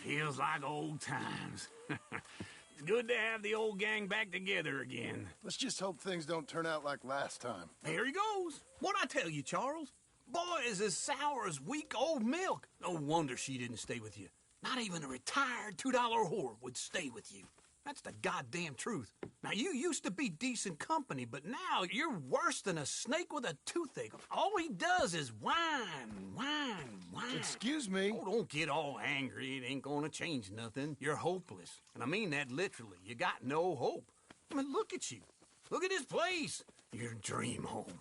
Feels like old times. It's good to have the old gang back together again. Let's just hope things don't turn out like last time. There he goes. What'd I tell you, Charles? Boy is as sour as weak old milk. No wonder she didn't stay with you. Not even a retired $2 whore would stay with you. That's the goddamn truth. Now, you used to be decent company, but now you're worse than a snake with a toothache. All he does is whine, whine, whine. Excuse me? Oh, don't get all angry. It ain't gonna change nothing. You're hopeless. And I mean that literally. You got no hope. I mean, look at you. Look at this place. Your dream home.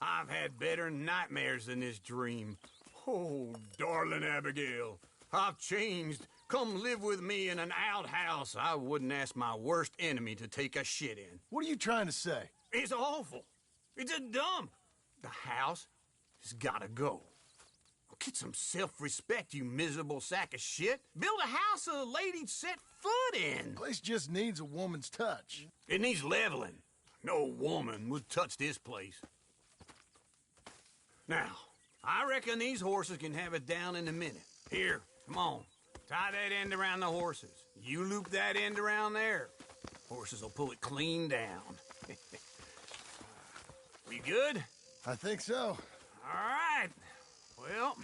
I've had better nightmares than this dream. Oh, darling Abigail, I've changed. Come live with me in an outhouse I wouldn't ask my worst enemy to take a shit in. What are you trying to say? It's awful. It's a dump. The house has gotta go. Get some self-respect, you miserable sack of shit. Build a house a lady'd set foot in. Place just needs a woman's touch. It needs leveling. No woman would touch this place. Now, I reckon these horses can have it down in a minute. Here, come on. Tie that end around the horses. You loop that end around there. Horses will pull it clean down. We good? I think so. All right. Well,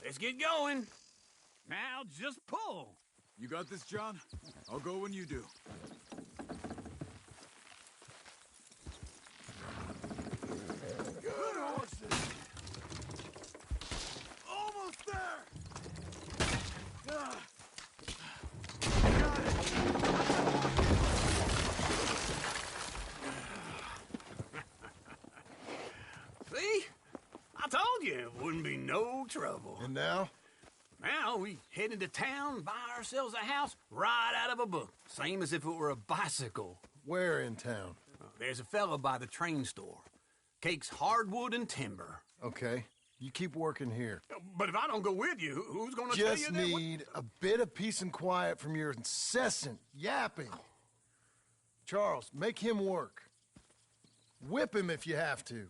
let's get going. Now just pull. You got this, John? I'll go when you do. Good horses. Almost there. See? I told you it wouldn't be no trouble. And now? Now we head into town, buy ourselves a house right out of a book. Same as if it were a bicycle. Where in town? There's a fella by the train store. Cakes hardwood and timber. Okay. You keep working here. But if I don't go with you, who's gonna tell you Just that? need a bit of peace and quiet from your incessant yapping. Charles, make him work. Whip him if you have to.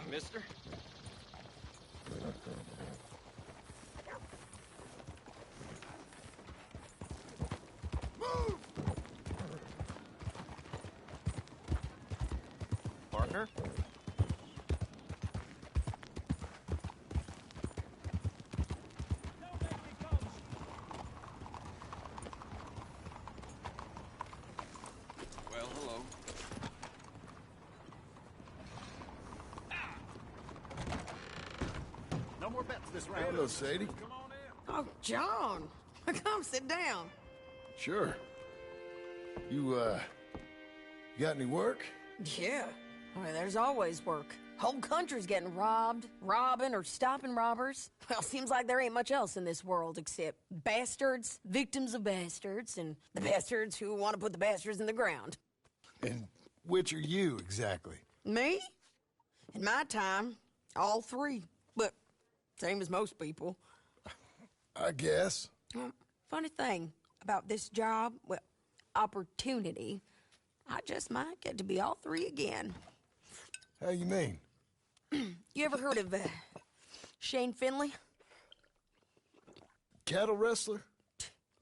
Mister? Move! Partner? Well, hello. No more bets this round. Hello, Sadie. Come on in. Oh, John. Come sit down. Sure. You got any work? Yeah. Well, there's always work. Whole country's getting robbed, robbing, or stopping robbers. Well, seems like there ain't much else in this world except bastards, victims of bastards, and the bastards who want to put the bastards in the ground. And which are you, exactly? Me? In my time, all three. But same as most people. I guess. Funny thing about this job, well, opportunity, I just might get to be all three again. How you mean? You ever heard of Shane Finley? Cattle wrestler?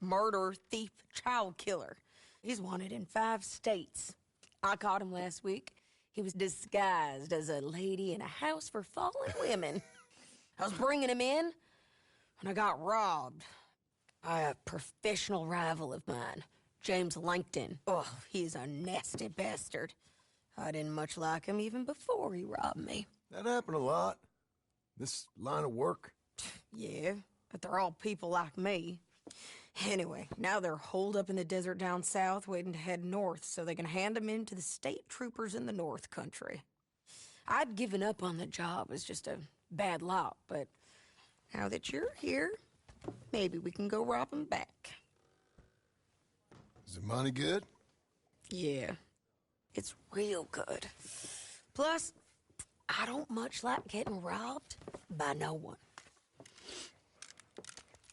Murderer, thief, child killer. He's wanted in 5 states. I caught him last week. He was disguised as a lady in a house for fallen women. I was bringing him in, and I got robbed by a professional rival of mine, James Langton. Oh, he's a nasty bastard. I didn't much like him even before he robbed me. That happened a lot. This line of work. Yeah, but they're all people like me. Anyway, now they're holed up in the desert down south, waiting to head north so they can hand them in to the state troopers in the north country. I'd given up on the job as just a bad lot, but now that you're here, maybe we can go rob them back. Is the money good? Yeah, it's real good. Plus, I don't much like getting robbed by no one.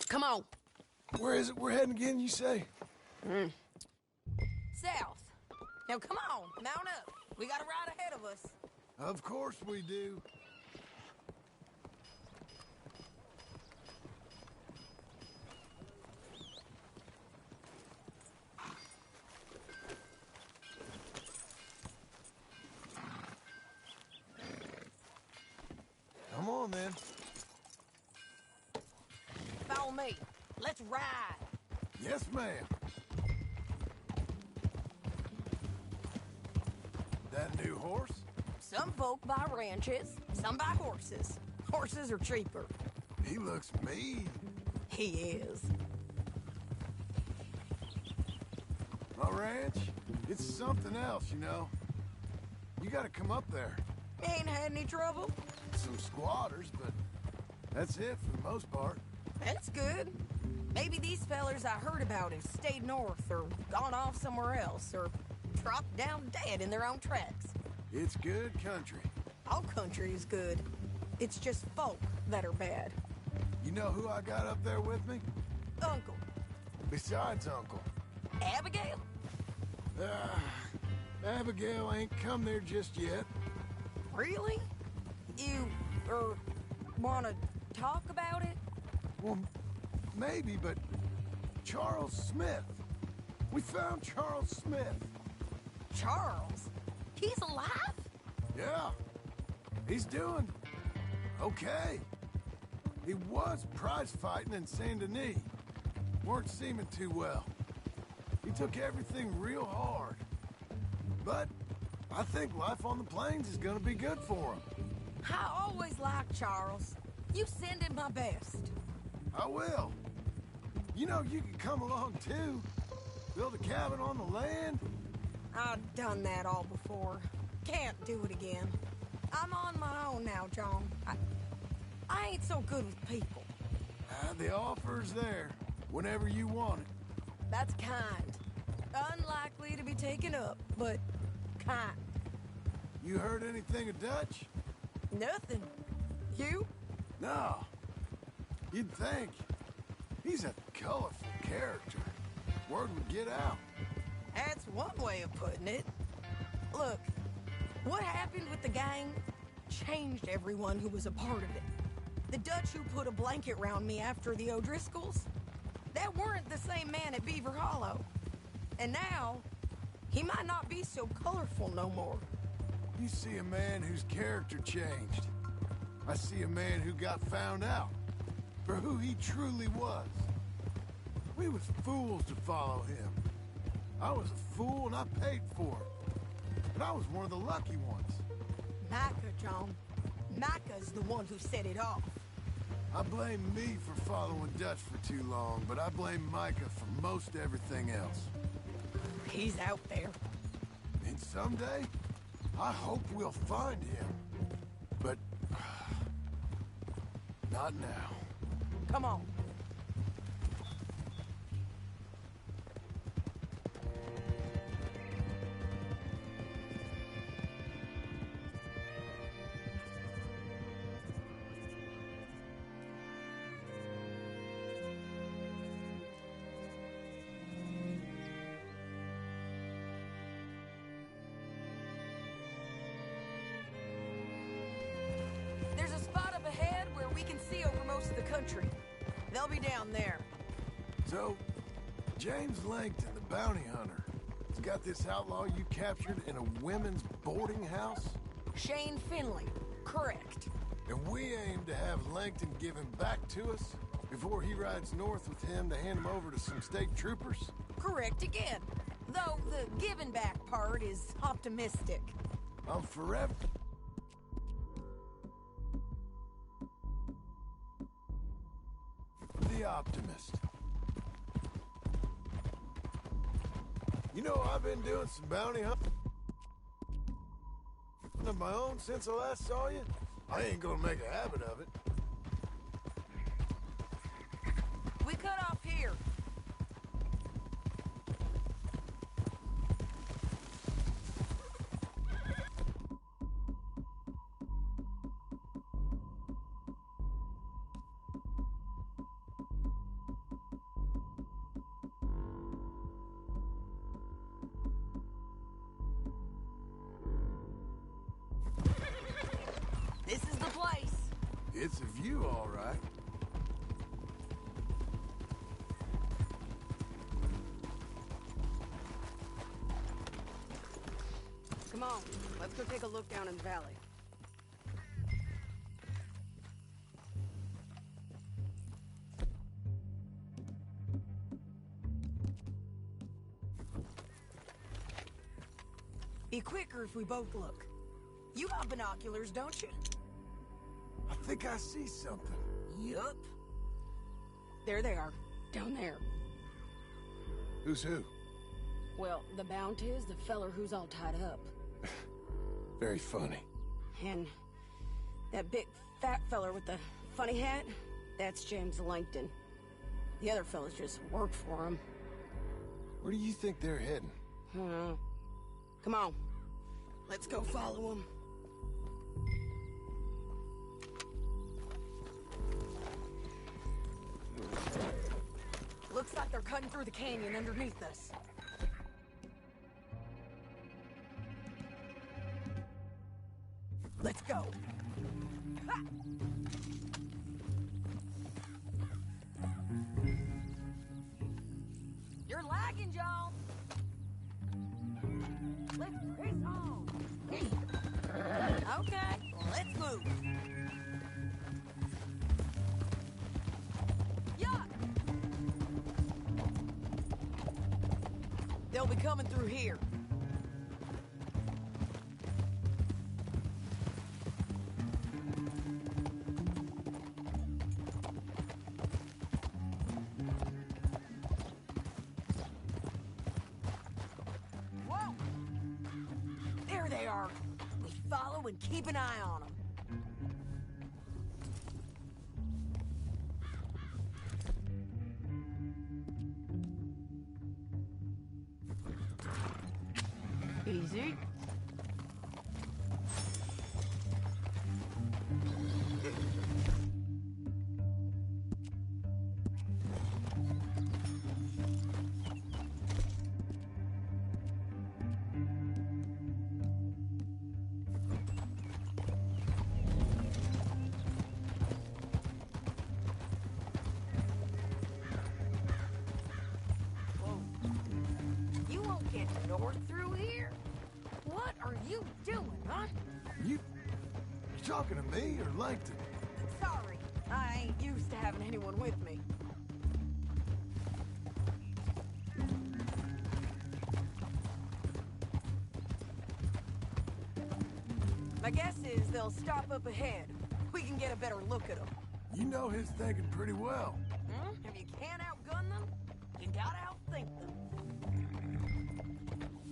Come on. Where is it we're heading again, you say? South. Now come on, mount up. We got a ride ahead of us. Of course we do. Come on, then. Follow me. Let's ride. Yes, ma'am. That new horse? Some folk buy ranches, some buy horses. Horses are cheaper. He looks mean. He is. My ranch, it's something else, you know. You gotta come up there. Ain't had any trouble? Some squatters, but that's it for the most part. That's good. Maybe these fellers I heard about have stayed north or gone off somewhere else or dropped down dead in their own tracks. It's good country. All country is good. It's just folk that are bad. You know who I got up there with me? Uncle. Besides Uncle. Abigail? Abigail ain't come there just yet. Really? You, wanna talk about it? Well, maybe, but Charles Smith. We found Charles Smith. Charles? He's alive? Yeah. He's doing okay. He was prize fighting in Saint Denis. Weren't seeming too well. He took everything real hard. But I think life on the plains is gonna be good for him. I always liked Charles. You send him my best. I will. You know, you can come along too. Build a cabin on the land. I've done that all before. Can't do it again. I'm on my own now, Jhon. I ain't so good with people. The offer's there, whenever you want it. That's kind. Unlikely to be taken up, but kind. You heard anything of Dutch? Nothing. You? No. You'd think. He's a colorful character. Word would get out. That's one way of putting it. Look, what happened with the gang changed everyone who was a part of it. The Dutch who put a blanket round me after the O'Driscolls, that weren't the same man at Beaver Hollow. And now, he might not be so colorful no more. You see a man whose character changed. I see a man who got found out for who he truly was. We was fools to follow him. I was a fool and I paid for it. But I was one of the lucky ones. Micah, Jhon. Micah's the one who set it off. I blame me for following Dutch for too long, but I blame Micah for most everything else. He's out there. And someday, I hope we'll find him. But... not now. Come on. There's a spot up ahead where we can see over most of the country. They'll be down there. So, James Langton, the bounty hunter, has got this outlaw you captured in a women's boarding house? Shane Finley. Correct. And we aim to have Langton give him back to us before he rides north with him to hand him over to some state troopers? Correct again. Though the giving back part is optimistic. I'm forever... the optimist. You know, I've been doing some bounty hunting of my own since I last saw you. I ain't gonna make a habit of it. We cut off here. This is the place. It's a view, all right. Come on, let's go take a look down in the valley. Be quicker if we both look. You got binoculars, don't you? I think I see something. Yup. There they are, down there. Who's who? Well, the Bounty is the feller who's all tied up. Very funny. And that big fat feller with the funny hat, that's James Langton. The other fellas just work for him. Where do you think they're heading? Come on. Let's go follow him. Looks like they're cutting through the canyon underneath us. Let's go. Ha! You're lagging, Jhon. Let's race on. Okay, let's move. Yeah. They'll be coming through here. Whoa! There they are. We follow and keep an eye on them. Easy. Whoa. You won't get north through here? What are you doing, huh? You talking to me or Langton? Sorry, I ain't used to having anyone with me. My guess is they'll stop up ahead. We can get a better look at them. You know his thinking pretty well. If you can't outgun them, you gotta outthink them.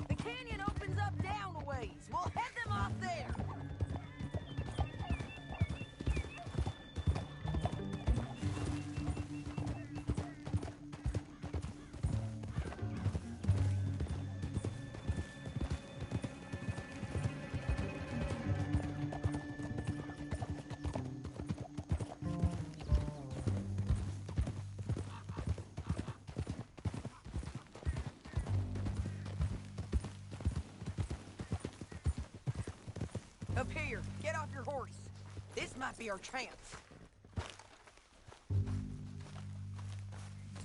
The canyon opens up down a ways. We'll head them Up here, get off your horse. This might be our chance.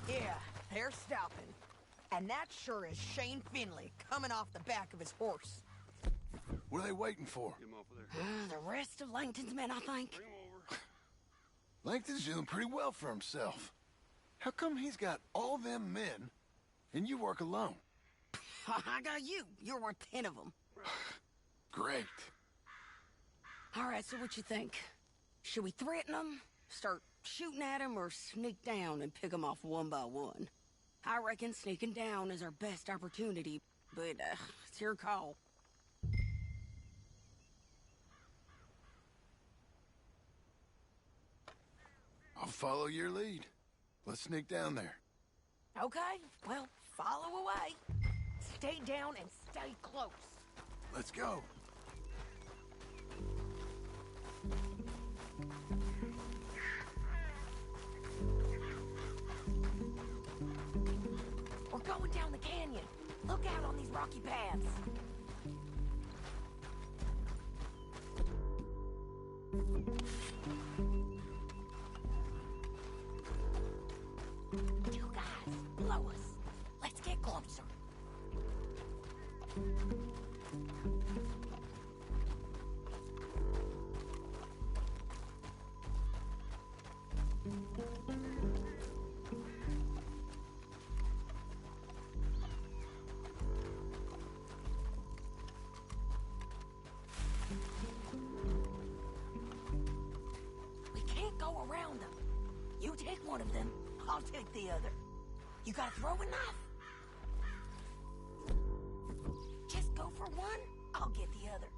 Yeah, they're stopping. And that sure is Shane Finley coming off the back of his horse. What are they waiting for? The rest of Langton's men, I think. Langton's doing pretty well for himself. How come he's got all them men, and you work alone? I got you. You're worth 10 of them. Great. All right, so what you think? Should we threaten them, start shooting at them, or sneak down and pick them off one by one? I reckon sneaking down is our best opportunity, but it's your call. I'll follow your lead. Let's sneak down there. Okay, well, follow away. Stay down and stay close. Let's go. We're going down the canyon. Look out on these rocky paths. You guys, blow us. Let's get closer. We can't go around them. You take one of them, I'll take the other. You got a throwing knife? Just go for one, I'll get the other.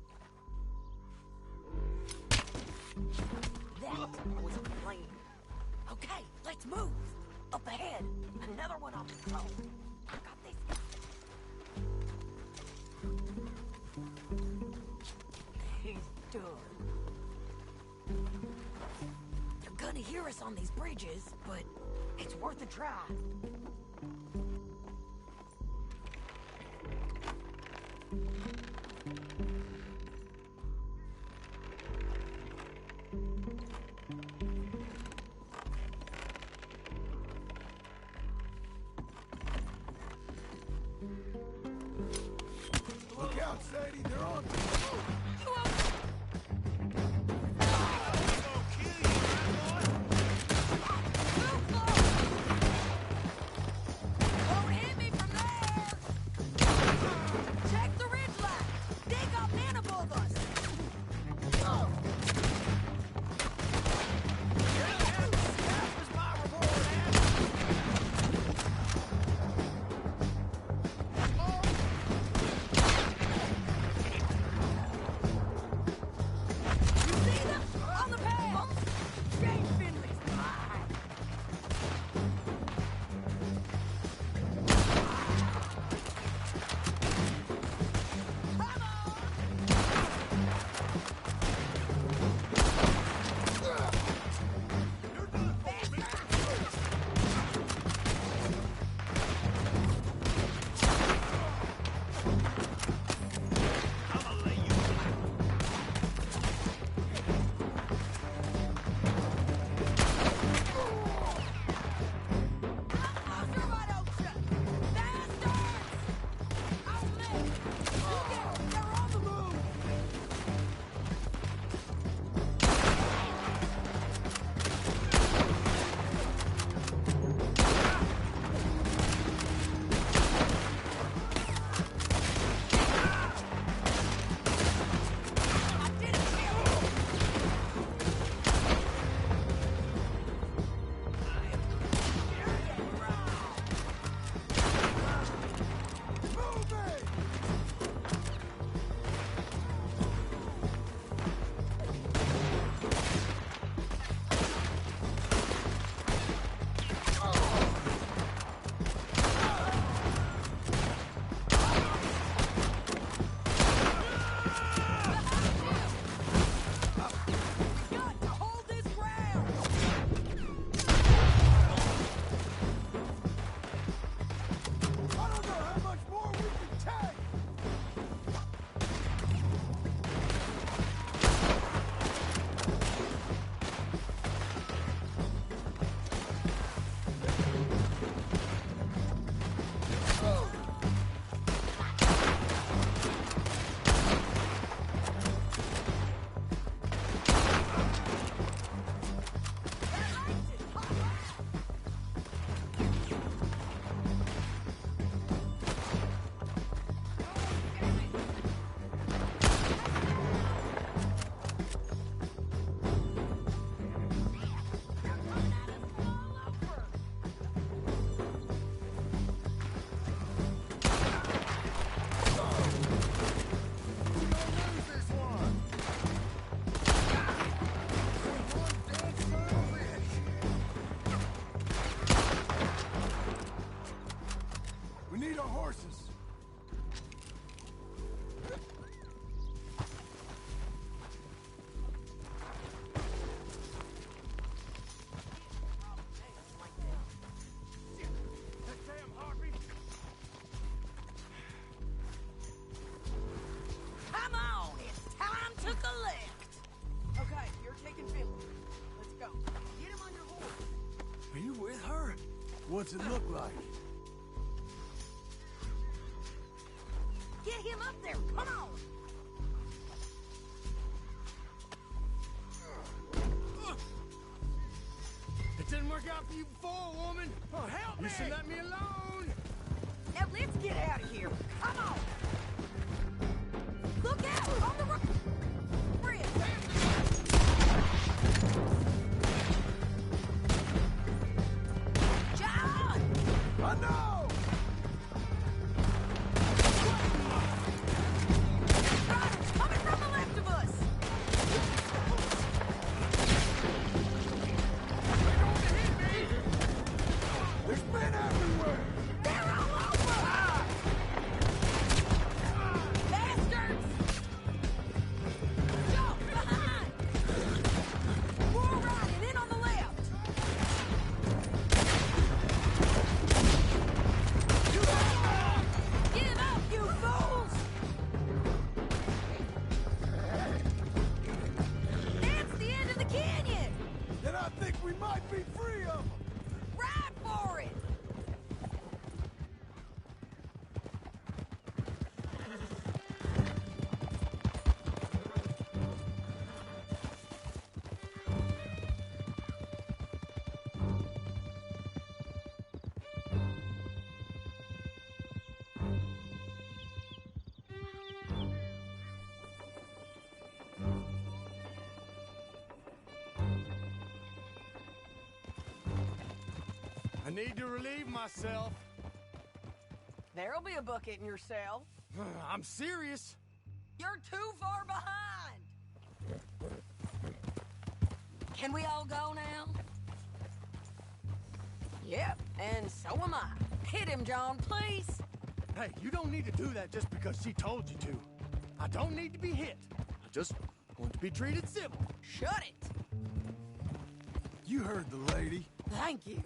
That was a plan. Okay, let's move. Up ahead, another one on the road. I got this guy. He's done. They're gonna hear us on these bridges, but it's worth a try. Look out, Sadie. They're on. Don't hit me from there! Check the ridgeline! They got men above us! What's it look like? Get him up there! Come on! It didn't work out for you before, woman. Oh, help me! You should let me alone. Now let's get out of here. Come on! Look out! On the road! John! I know! Riders coming from the left of us! There's men everywhere! They're all over! Bastards! Jump behind! More riding in on the left! Give up, you fools! That's the end of the canyon! Then I think we might be free of them! Ride for it! I need to relieve myself. There'll be a bucket in your cell. I'm serious. You're too far behind! Can we all go now? Yep, and so am I. Hit him, John, please. Hey, you don't need to do that just because she told you to. I don't need to be hit. I just want to be treated civil. Shut it. You heard the lady. Thank you.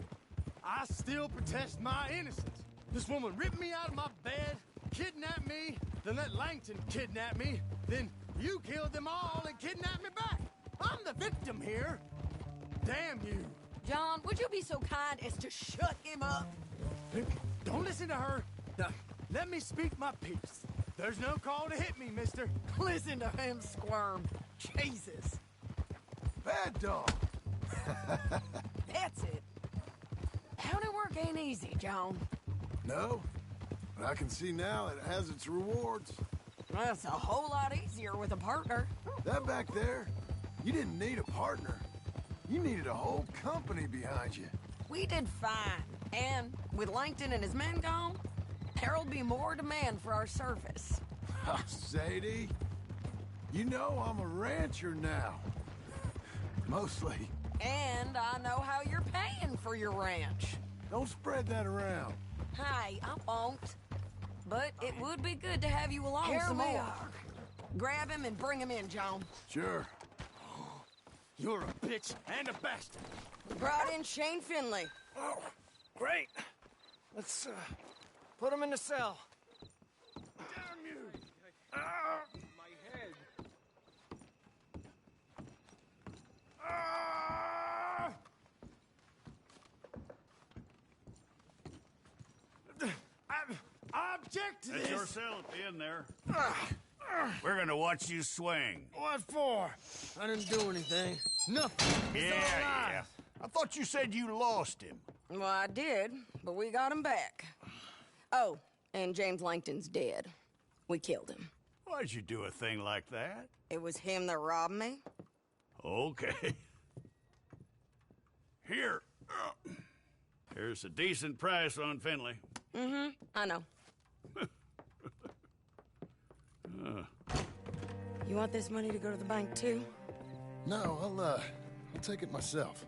I still protest my innocence. This woman ripped me out of my bed, kidnapped me, then let Langton kidnap me, then you killed them all and kidnapped me back. I'm the victim here. Damn you. John, would you be so kind as to shut him up? Don't listen to her. Let me speak my piece. There's no call to hit me, mister. Listen to him squirm. Jesus. Bad dog. That's it. County work ain't easy, John. No, but I can see now it has its rewards. Well, it's a whole lot easier with a partner. That back there, you didn't need a partner. You needed a whole company behind you. We did fine. And with Langton and his men gone, there'll be more demand for our service. Sadie, you know I'm a rancher now. Mostly. And I know how you're paying for your ranch. Don't spread that around. Hey, I won't. But it would be good to have you along Here some we more. are. Grab him and bring him in, John. Sure. You're a bitch and a bastard. We brought in Shane Finley. Oh, great. Let's put him in the cell. Damn you! My head. I object to That's this. your cell at the end there. We're gonna watch you swing. What for? I didn't do anything. Nothing. He's alive. I thought you said you lost him. Well, I did, but we got him back. Oh, and James Langton's dead. We killed him. Why'd you do a thing like that? It was him that robbed me. Okay. Here. Here's a decent price on Finley. Mm-hmm, I know. You want this money to go to the bank, too? No, I'll take it myself.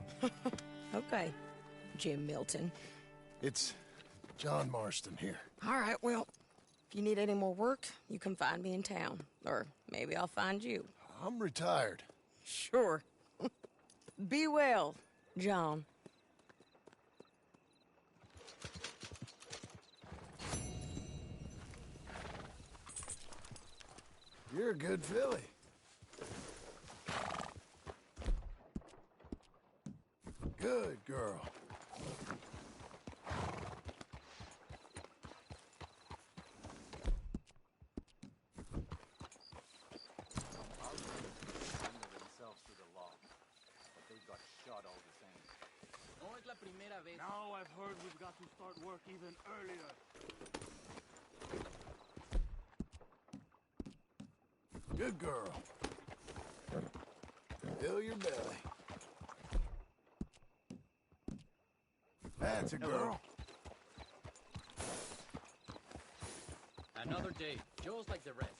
Okay, Jim Milton. It's John Marston here. All right, well, if you need any more work, you can find me in town. Or maybe I'll find you. I'm retired. Sure. Be well, John. You're a good filly. Good girl. Now I've heard we've got to start work even earlier. Good girl. Fill your belly. That's a girl. Another day, just like the rest.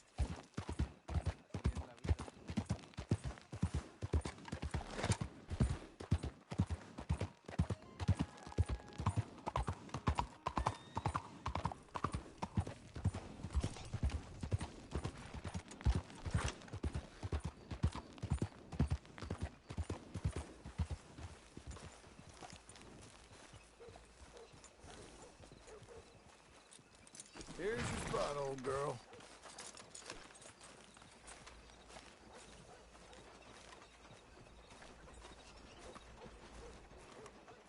Here's your spot, old girl.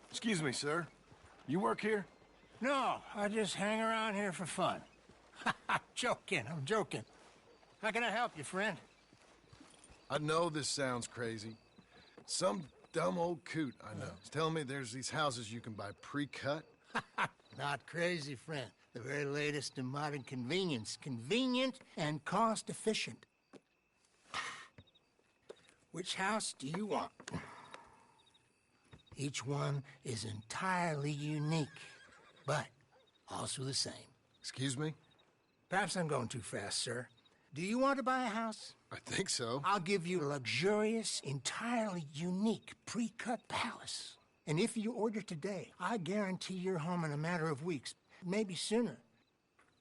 Excuse me, sir. You work here? No, I just hang around here for fun. I'm joking. How can I help you, friend? I know this sounds crazy. Some dumb old coot I know is telling me there's these houses you can buy pre-cut. Not crazy, friend. The very latest in modern convenience. Convenient and cost-efficient. Which house do you want? Each one is entirely unique, but also the same. Excuse me? Perhaps I'm going too fast, sir. Do you want to buy a house? I think so. I'll give you a luxurious, entirely unique pre-cut palace. And if you order today, I guarantee you're home in a matter of weeks, maybe sooner.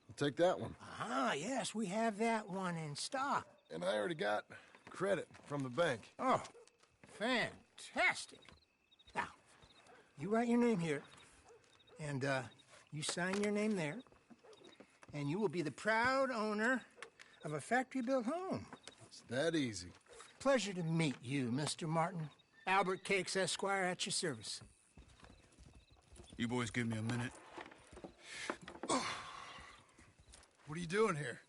I'll take that one. Ah, yes, we have that one in stock. And I already got credit from the bank. Oh, fantastic. Now, you write your name here, and you sign your name there, and you will be the proud owner of a factory-built home. It's that easy. Pleasure to meet you, Mr. Martin. Albert Cakes, Esquire, at your service. You boys give me a minute. What are you doing here?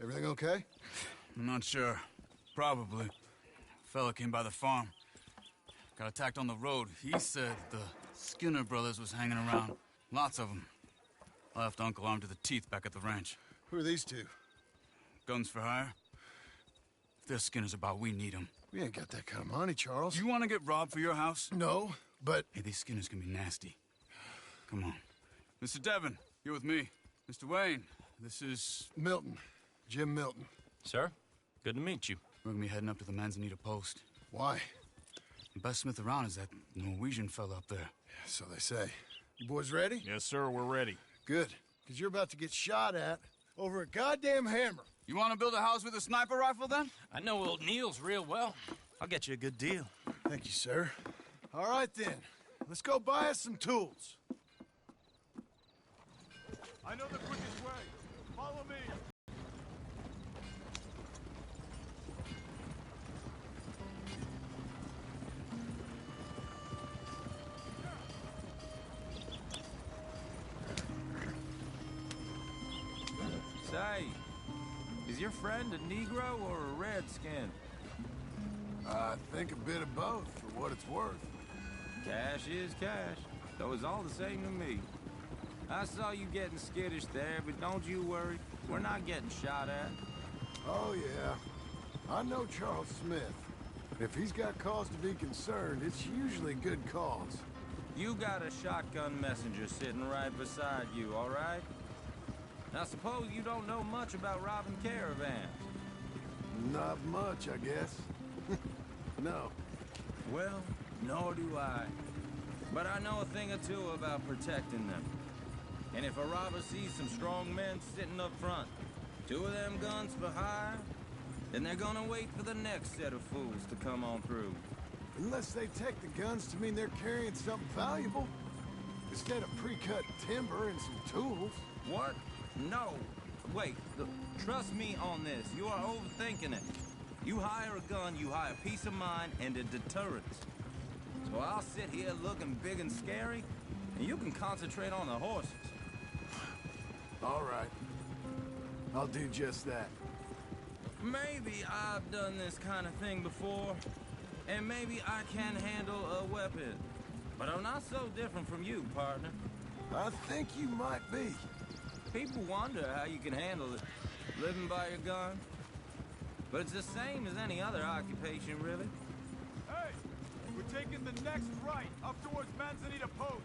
Everything okay? I'm not sure. Probably. Fella came by the farm. Got attacked on the road. He said the Skinner brothers was hanging around. Lots of them. I left Uncle armed to the teeth back at the ranch. Who are these two? Guns for hire. If they're Skinner's about, we need them. We ain't got that kind of money, Charles. You want to get robbed for your house? No, but... Hey, these Skinners can be nasty. Come on. Mr. Devon, you're with me. Mr. Wayne, this is... Milton. Jim Milton. Sir, good to meet you. We're gonna be heading up to the Manzanita post. Why? The best smith around is that Norwegian fella up there. So they say. You boys ready? Yes, sir, we're ready. Good. Because you're about to get shot at over a goddamn hammer. You want to build a house with a sniper rifle, then? I know old Neil's real well. I'll get you a good deal. Thank you, sir. All right, then. Let's go buy us some tools. I know the quickest way. Follow me. Say, is your friend a Negro or a Redskin? I think a bit of both, for what it's worth. Cash is cash, though it's all the same to me. I saw you getting skittish there, but don't you worry. We're not getting shot at. Oh, yeah. I know Charles Smith. If he's got cause to be concerned, it's usually good cause. You got a shotgun messenger sitting right beside you, all right? Now, suppose you don't know much about robbing caravans. Not much, I guess. No. Well, nor do I. But I know a thing or two about protecting them. And if a robber sees some strong men sitting up front, 2 of them guns for hire, then they're gonna wait for the next set of fools to come on through. Unless they take the guns to mean they're carrying something valuable. Instead of pre-cut timber and some tools. What? No. Wait, look, trust me on this. You are overthinking it. You hire a gun, you hire peace of mind and a deterrence. So I'll sit here looking big and scary, and you can concentrate on the horses. All right. I'll do just that. Maybe I've done this kind of thing before, and maybe I can handle a weapon. But I'm not so different from you, partner. I think you might be. People wonder how you can handle it, living by your gun. But it's the same as any other occupation, really. Hey! We're taking the next right, up towards Manzanita Post.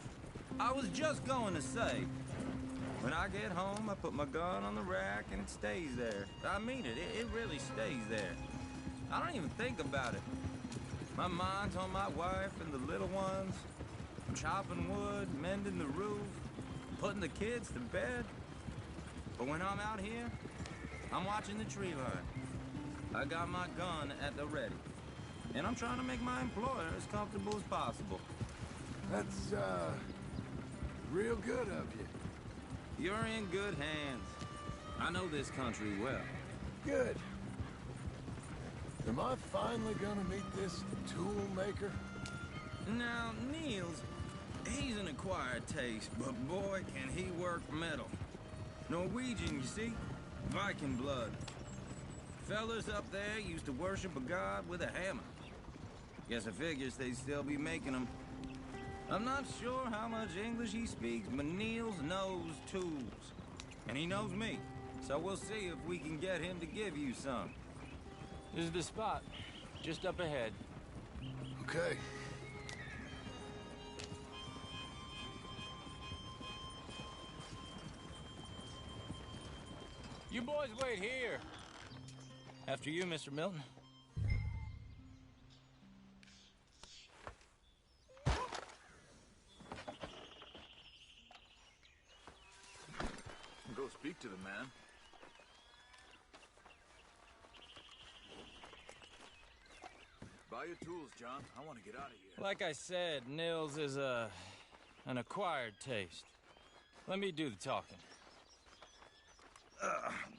I was just going to say, when I get home, I put my gun on the rack and it stays there. I mean it, it really stays there. I don't even think about it. My mind's on my wife and the little ones. I'm chopping wood, mending the roof, putting the kids to bed. But when I'm out here, I'm watching the tree line. I got my gun at the ready. And I'm trying to make my employer as comfortable as possible. That's, real good of you. You're in good hands. I know this country well. Good. Am I finally gonna meet this tool maker? Now, Niels, he's an acquired taste, but boy, can he work metal. Norwegian, you see? Viking blood. Fellas up there used to worship a god with a hammer. Guess I figures they'd still be making them. I'm not sure how much English he speaks, but Niels knows tools. And he knows me, so we'll see if we can get him to give you some. This is the spot, just up ahead. Okay. You boys wait here. After you, Mr. Milton. Go speak to the man. Buy your tools, John. I want to get out of here. Like I said, Nils is an acquired taste. Let me do the talking.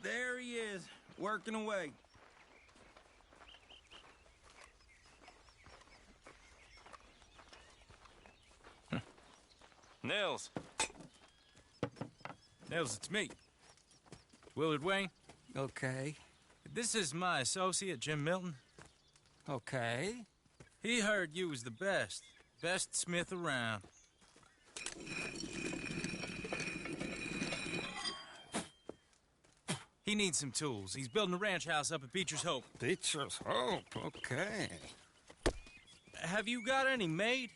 There he is, working away. Nils. Nils, it's me. Willard Wayne. Okay. This is my associate, Jim Milton. Okay. He heard you was the best. Best smith around. He needs some tools. He's building a ranch house up at Beecher's Hope. Beecher's Hope, okay. Have you got any made?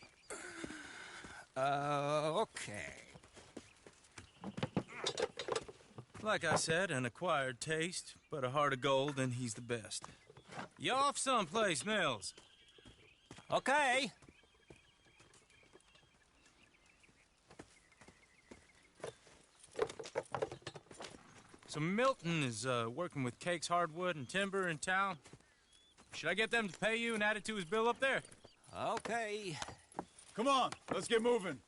Okay. Like I said, an acquired taste, but a heart of gold, and he's the best. You off someplace, Nils? Okay. So Milton is working with Cake's Hardwood and Timber in town. Should I get them to pay you and add it to his bill up there? Okay. Come on, let's get moving.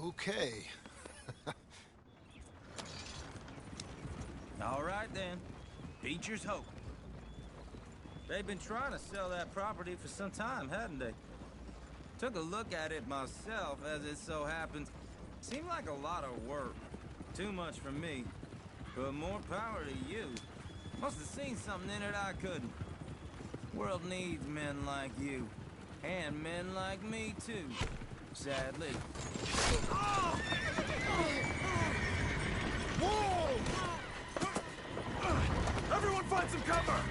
Okay. All right, then. Beecher's Hope. They've been trying to sell that property for some time, hadn't they? Took a look at it myself, as it so happens. Seemed like a lot of work. Too much for me. But more power to you. Must have seen something in it I couldn't. World needs men like you. And men like me, too. Sadly. Whoa! Everyone find some cover!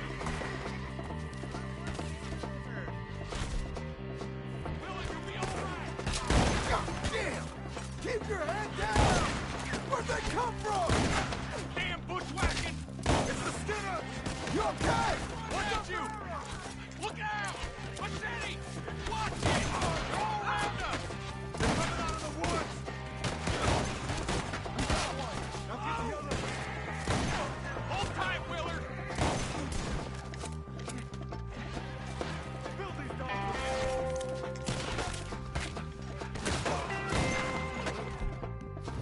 God damn! Keep your head down! Where'd they come from? Damn bushwhacking! It's the Skinner! You okay? Look at you! Look out! Machete! Watch it! They're all around us! They're coming out of the woods! Now get the other! Hold tight, Willard! Build these dogs!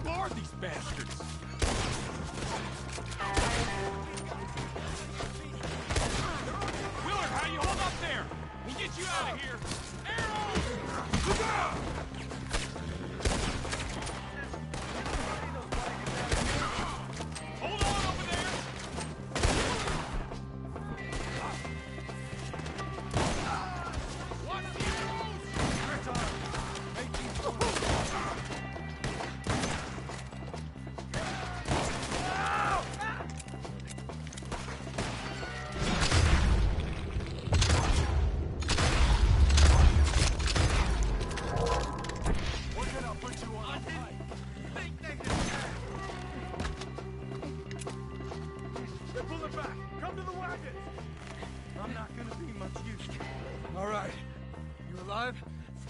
Lord, these bastards! Willard, how you hold up there? We'll get you out of here. Arrows! Look out! Hold on over there!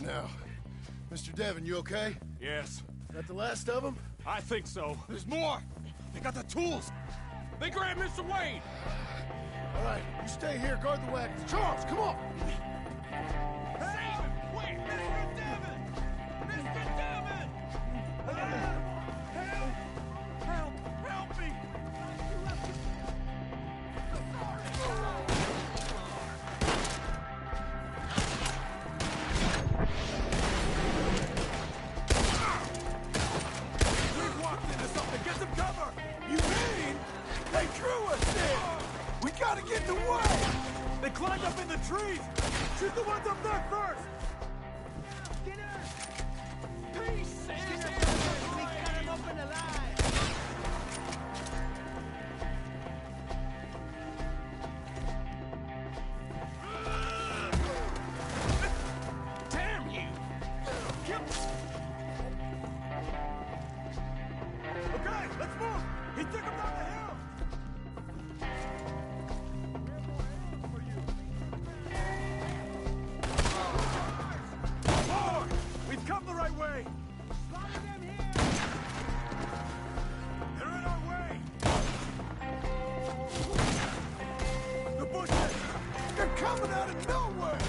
Now, Mr. Devon, you okay? Yes, That the last of them? I think so. There's more! They got the tools! They grabbed Mr. Wade! All right, you stay here, guard the wagons. Charles, come on! Save him! Quick! Mr. Devon! Mr. Devon! Help! Help! Help me! We've walked into something. Get some cover! You mean they drew us in? We gotta get in the way! They climbed up in the trees! Shoot the ones up there first! Peace! We got him up and alive! Damn you! Okay, let's move! He took him down the hill! Forward! We've come the right way! They're in our way! The bushes! They're coming out of nowhere!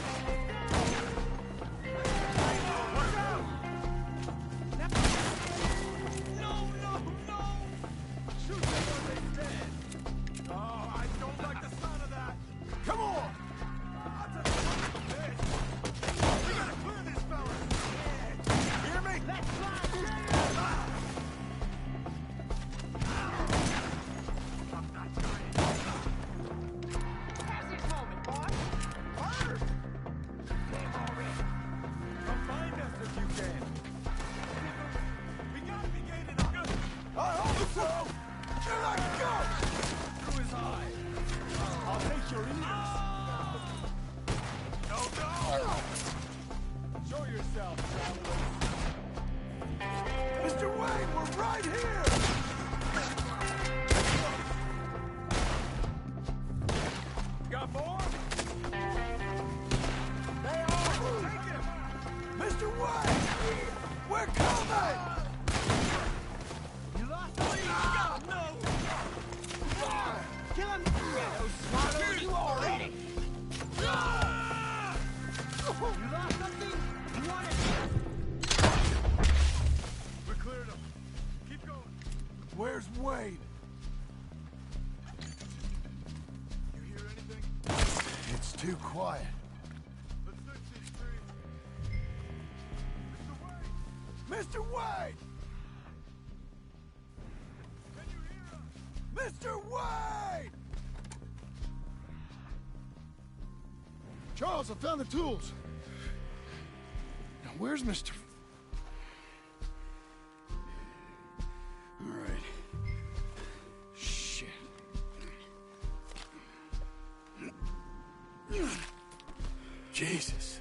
Watch out! No! Shoot them when they're dead! Oh, I don't like the sound of that! Come on! We gotta clear these fellas! Hear me? Let's fly! Pass this moment, boy! Bird! Damn already! Come find us if you can! We gotta be gaining on good! I hope so! Here I go! Through his eye! I'll take your ears! No! Show yourself, travelers! Mr. Wayne, we're right here! Got more? They are! Take him! Mr. Wayne! We're coming! You lost the lead! No! Kill him! Swallow you already! You lost something? You want it? We cleared him. Keep going. Where's Wade? You hear anything? It's too quiet. Let's search these trees. Mr. Wade! Mr. Wade! Can you hear us? Mr. Wade! Charles, I found the tools. Now, where's Mr. All right. Shit. Jesus.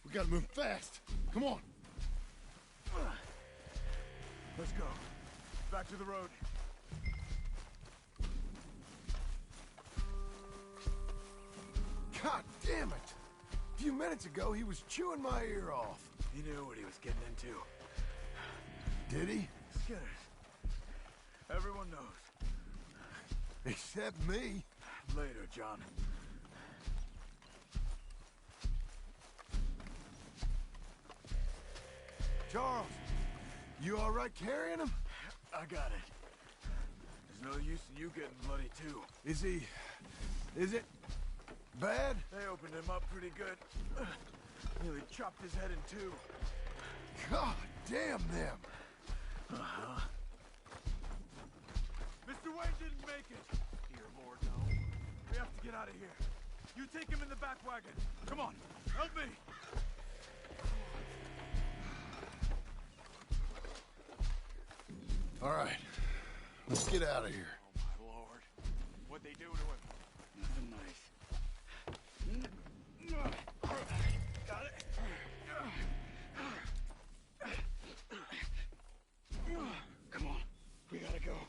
We gotta move fast. Come on. Let's go. Back to the road. God damn it! A few minutes ago, he was chewing my ear off. He knew what he was getting into. Did he? Skinners. Everyone knows. Except me. Later, John. Charles, you all right carrying him? I got it. There's no use in you getting bloody, too. Is it bad? They opened him up pretty good. Nearly chopped his head in two. God damn them. Uh-huh. Mr. Wayne didn't make it. Dear Lord, no. We have to get out of here. You take him in the back wagon. Come on, help me. All right, let's get out of here. Oh, my Lord. What'd they do to him? Nothing nice. Got it. Come on, we gotta go.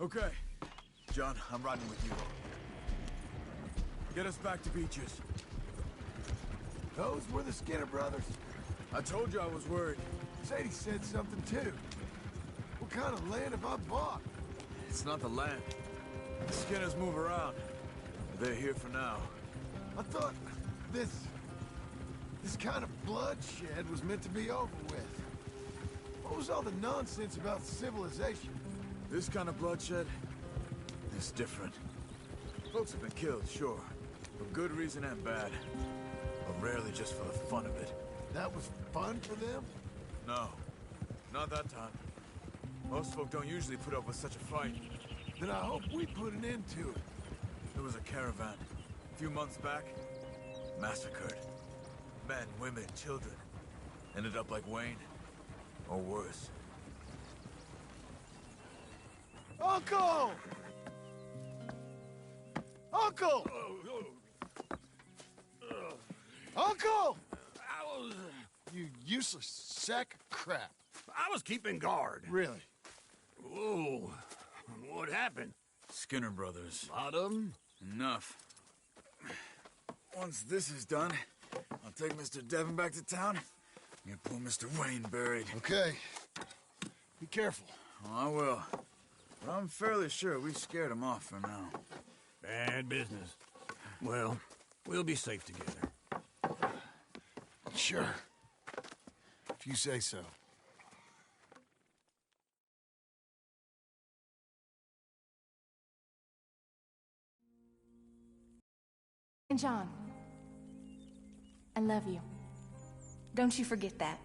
Okay. John, I'm riding with you. Get us back to Beaches. Those were the Skinner brothers. I told you I was worried. Sadie said something too. What kind of land have I bought? It's not the land. The Skinners move around. They're here for now. I thought this kind of bloodshed was meant to be over with. What was all the nonsense about civilization? This kind of bloodshed is different. Folks have been killed, sure. For good reason and bad. But rarely just for the fun of it. That was fun for them? No. Not that time. Most folk don't usually put up with such a fight. Then I hope we put an end to it. There was a caravan. A few months back. Massacred. Men, women, children. Ended up like Wayne. Or worse. Uncle! Uncle! Uncle! You useless sack of crap. I was keeping guard. Really? Whoa. What happened? Skinner brothers. A lot of them? Enough. Once this is done, I'll take Mr. Devon back to town and get poor Mr. Wayne buried. Okay. Be careful. Oh, I will. But I'm fairly sure we scared him off for now. Bad business. Well, we'll be safe together. Sure. If you say so. And Jhon, I love you. Don't you forget that.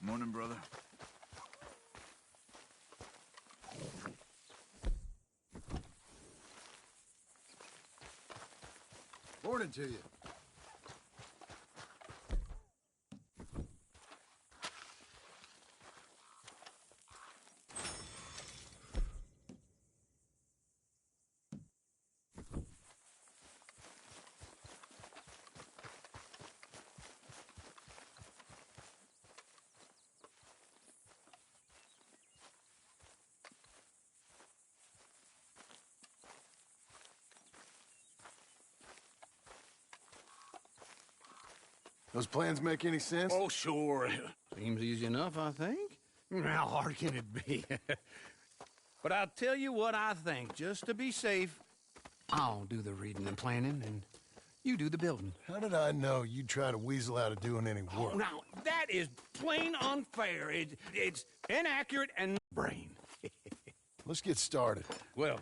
Morning, brother. Morning to you. Those plans make any sense? Oh, sure. Seems easy enough, I think. How hard can it be? But I'll tell you what I think. Just to be safe, I'll do the reading and planning, and you do the building. How did I know you'd try to weasel out of doing any work? Oh, now, that is plain unfair. It's inaccurate and brain. Let's get started. Well,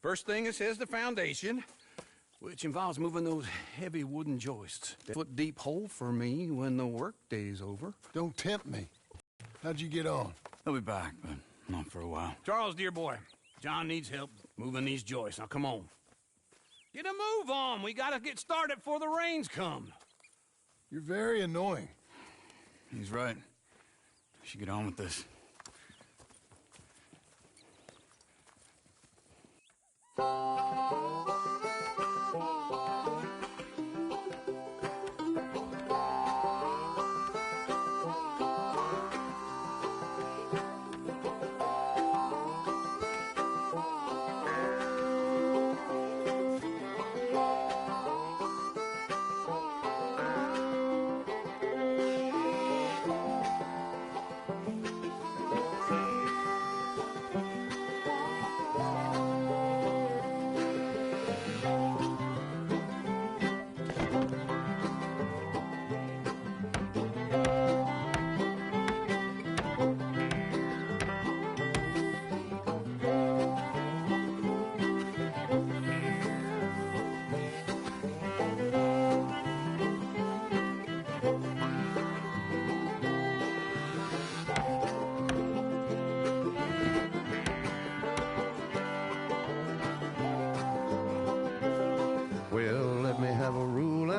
first thing it says the foundation, which involves moving those heavy wooden joists. A foot-deep hole for me when the workday's over. Don't tempt me. How'd you get on? He'll be back, but not for a while. Charles, dear boy, John needs help moving these joists. Now, come on. Get a move on. We gotta get started before the rains come. You're very annoying. He's right. We should get on with this.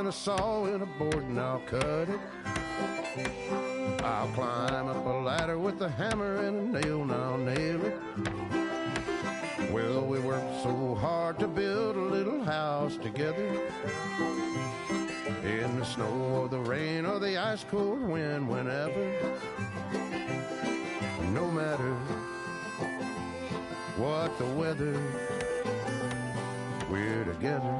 a saw and a board and I'll cut it. I'll climb up a ladder with a hammer and a nail and I'll nail it. Well, we worked so hard to build a little house together. In the snow or the rain or the ice cold wind, whenever. No matter what the weather, we're together.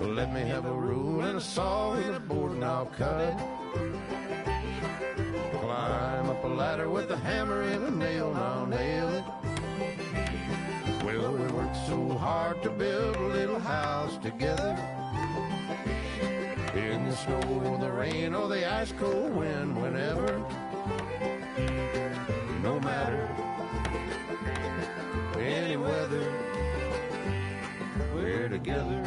Let me have a rule and a saw and a board and I'll cut it. Climb up a ladder with a hammer and a nail and I'll nail it. Well, we worked so hard to build a little house together. In the snow or the rain or the ice cold wind, whenever. No matter any weather, we're together.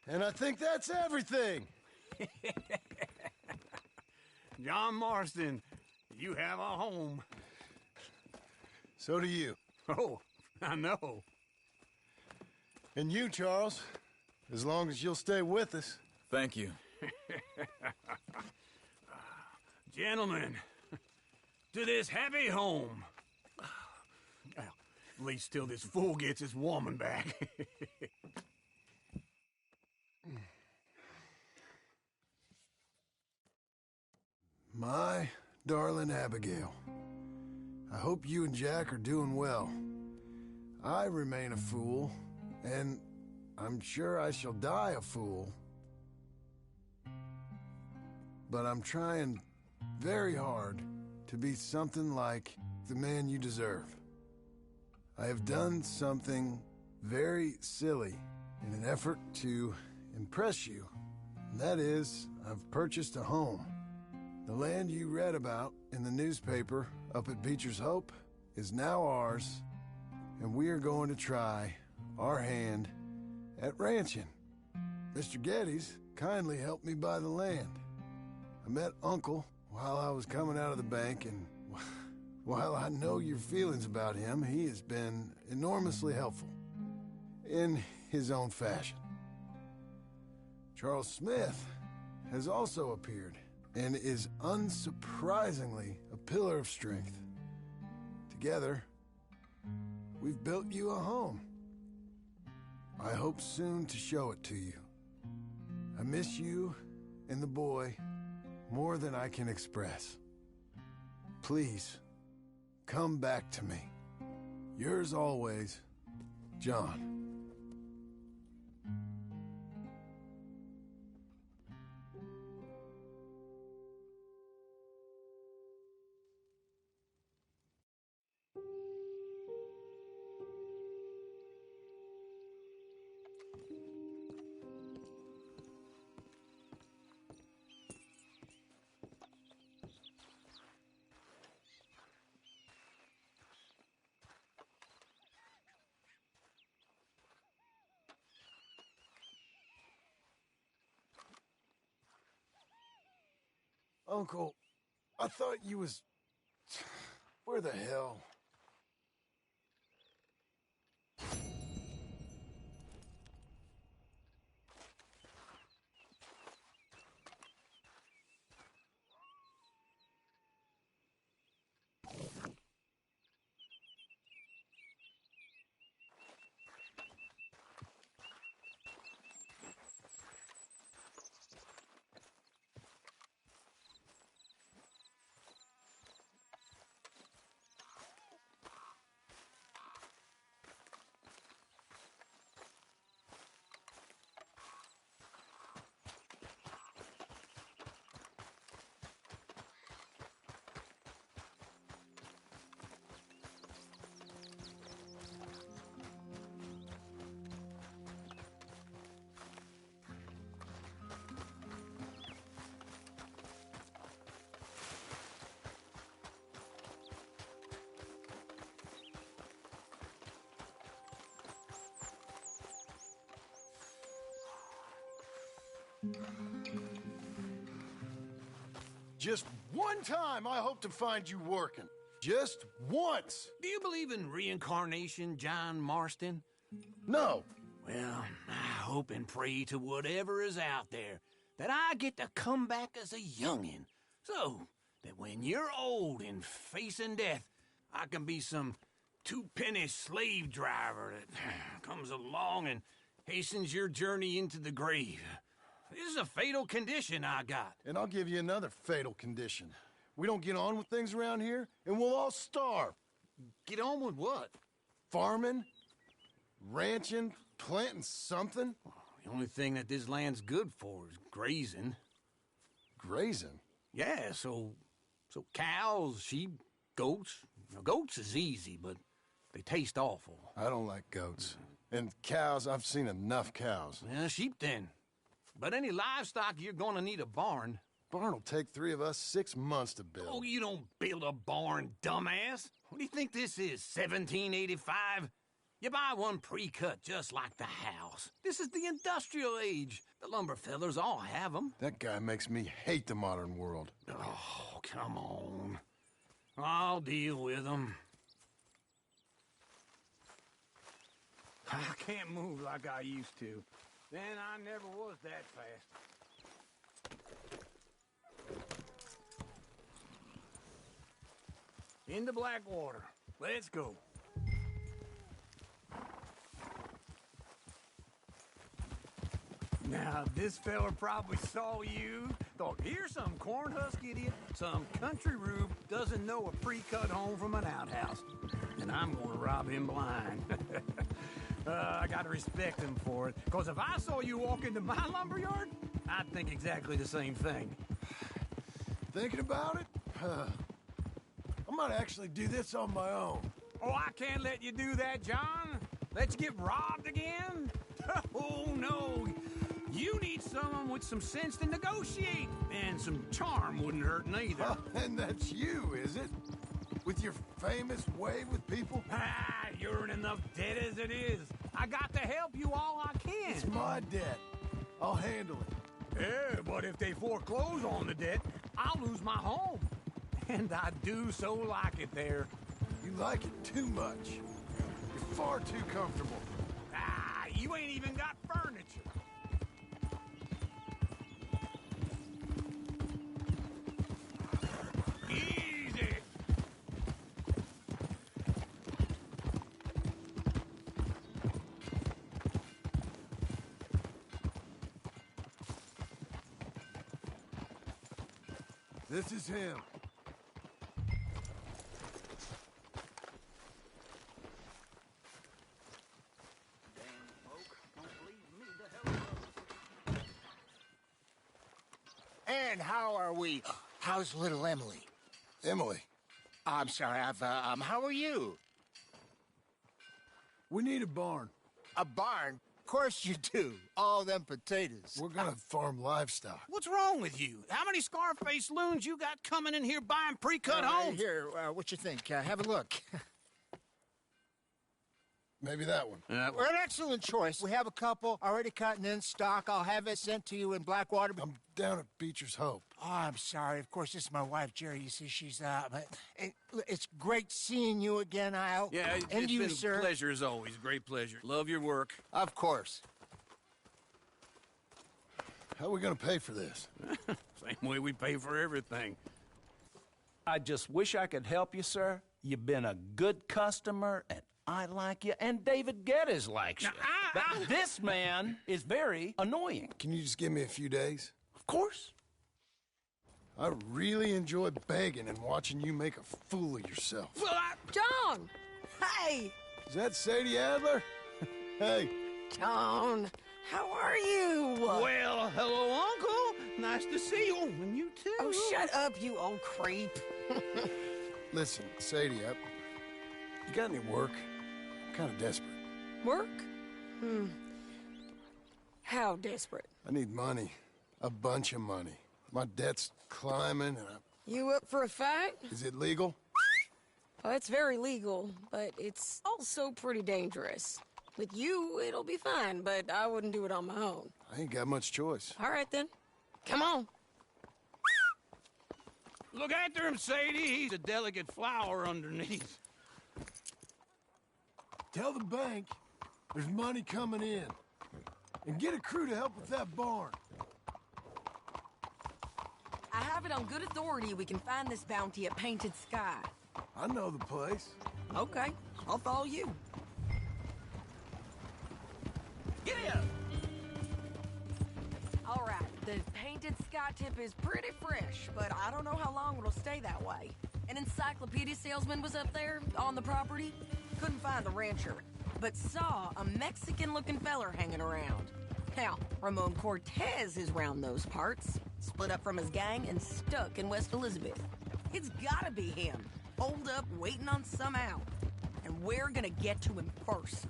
And I think that's everything. John Marston, you have a home. So do you. Oh, I know. And you, Charles, as long as you'll stay with us. Thank you. Gentlemen, to this happy home. Well, at least till this fool gets his woman back. My darling Abigail, I hope you and Jack are doing well. I remain a fool, and I'm sure I shall die a fool. But I'm trying very hard to be something like the man you deserve. I have done something very silly in an effort to impress you. And that is, I've purchased a home. The land you read about in the newspaper up at Beecher's Hope is now ours, and we are going to try our hand at ranching. Mr. Geddes kindly helped me buy the land. I met Uncle while I was coming out of the bank, and while I know your feelings about him, he has been enormously helpful in his own fashion. Charles Smith has also appeared and is unsurprisingly a pillar of strength. Together, we've built you a home. I hope soon to show it to you. I miss you and the boy more than I can express. Please, come back to me. Yours always, John. Uncle, I thought you was... Where the hell? Just one time I hope to find you working. Just once. Do you believe in reincarnation, John Marston? No. Well, I hope and pray to whatever is out there that I get to come back as a youngin', so that when you're old and facing death, I can be some two-penny slave driver that comes along and hastens your journey into the grave. This is a fatal condition I got. And I'll give you another fatal condition. We don't get on with things around here, and we'll all starve. Get on with what? Farming, ranching, planting something. The only thing that this land's good for is grazing. Grazing? Yeah, so cows, sheep, goats. Now, goats is easy, but they taste awful. I don't like goats. And cows, I've seen enough cows. Yeah, sheep then. But any livestock, you're gonna need a barn. Barn will take 3 of us 6 months to build. Oh, you don't build a barn, dumbass. What do you think this is, 1785? You buy one pre-cut just like the house. This is the industrial age. The lumber fellers all have them. That guy makes me hate the modern world. Oh, come on. I'll deal with them. I can't move like I used to. Then I never was that fast. Into Blackwater. Let's go. Now, this fella probably saw you, thought, here's some corn husk idiot, some country rube doesn't know a pre-cut home from an outhouse. And I'm gonna rob him blind. I gotta respect him for it, because if I saw you walk into my lumberyard, I'd think exactly the same thing. Thinking about it? I might actually do this on my own. Oh, I can't let you do that, John. Let you get robbed again? Oh, no. You need someone with some sense to negotiate, and some charm wouldn't hurt neither. And that's you, is it? With your famous way with people? Ah, you're in enough debt as it is. I got to help you all I can. It's my debt. I'll handle it. Yeah, but if they foreclose on the debt, I'll lose my home. And I do so like it there. You like it too much. You're far too comfortable. Ah, you ain't even got furniture. Easy. This is him. And how are we? How's little Emily? Emily. I'm sorry, how are you? We need a barn. A barn? Of course you do. All them potatoes. We're gonna farm livestock. What's wrong with you? How many Scarface loons you got coming in here buying pre-cut homes? Here, what you think? Have a look. Maybe that one. We're an excellent choice. We have a couple already cut and in stock. I'll have it sent to you in Blackwater. I'm down at Beecher's Hope. Oh, I'm sorry. Of course, this is my wife, Jerry. You see, she's but it's great seeing you again, Al. Yeah, and it's you, been sir. a pleasure as always. Great pleasure. Love your work. Of course. How are we gonna pay for this? Same way we pay for everything. I just wish I could help you, sir. You've been a good customer, and I like you, and David Geddes likes you. But this man is very annoying. Can you just give me a few days? Of course. I really enjoy begging and watching you make a fool of yourself. Jhon! Hey! Is that Sadie Adler? Hey. Jhon, how are you? Well, hello, Uncle. Nice to see you. And you too. Oh, shut up, you old creep. Listen, Sadie, you got any work? I'm kind of desperate. Work? How desperate? I need money. A bunch of money. My debt's climbing and You up for a fight? Is it legal? Well, it's very legal, but it's also pretty dangerous. With you, it'll be fine, but I wouldn't do it on my own. I ain't got much choice. All right, then. Come on. Look after him, Sadie. He's a delicate flower underneath. Tell the bank there's money coming in. And get a crew to help with that barn. I have it on good authority we can find this bounty at Painted Sky. I know the place. Okay, I'll follow you. Get here! All right, the Painted Sky tip is pretty fresh, but I don't know how long it'll stay that way. An encyclopedia salesman was up there on the property. Couldn't find the rancher, but saw a Mexican-looking feller hanging around. Now, Ramon Cortez is round those parts, split up from his gang and stuck in West Elizabeth. It's gotta be him, holed up waiting on some out. And we're gonna get to him first.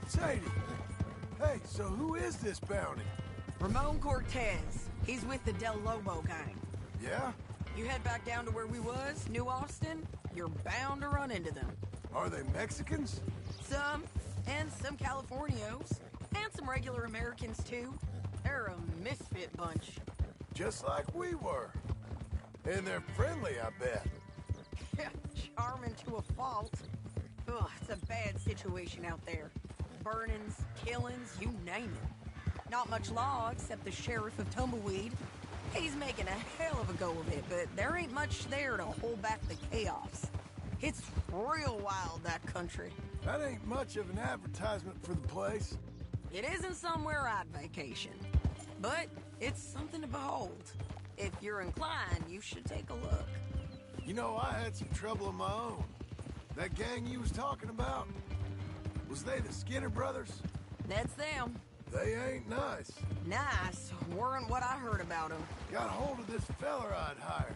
Sadie! Hey, so who is this bounty? Ramon Cortez. He's with the Del Lobo gang. Yeah? You head back down to where we was, New Austin, you're bound to run into them. Are they Mexicans? Some, and some Californios, and some regular Americans too. They're a misfit bunch. Just like we were. And they're friendly, I bet. Charming to a fault. Ugh, it's a bad situation out there. Burnings, killings, you name it. Not much law except the sheriff of Tumbleweed. He's making a hell of a go of it, but there ain't much there to hold back the chaos. It's real wild, that country. That ain't much of an advertisement for the place. It isn't somewhere I'd vacation, but it's something to behold. If you're inclined, you should take a look. You know, I had some trouble of my own. That gang you was talking about, was they the Skinner brothers? That's them. They ain't nice. Nice weren't what I heard about them. Got hold of this feller I'd hired.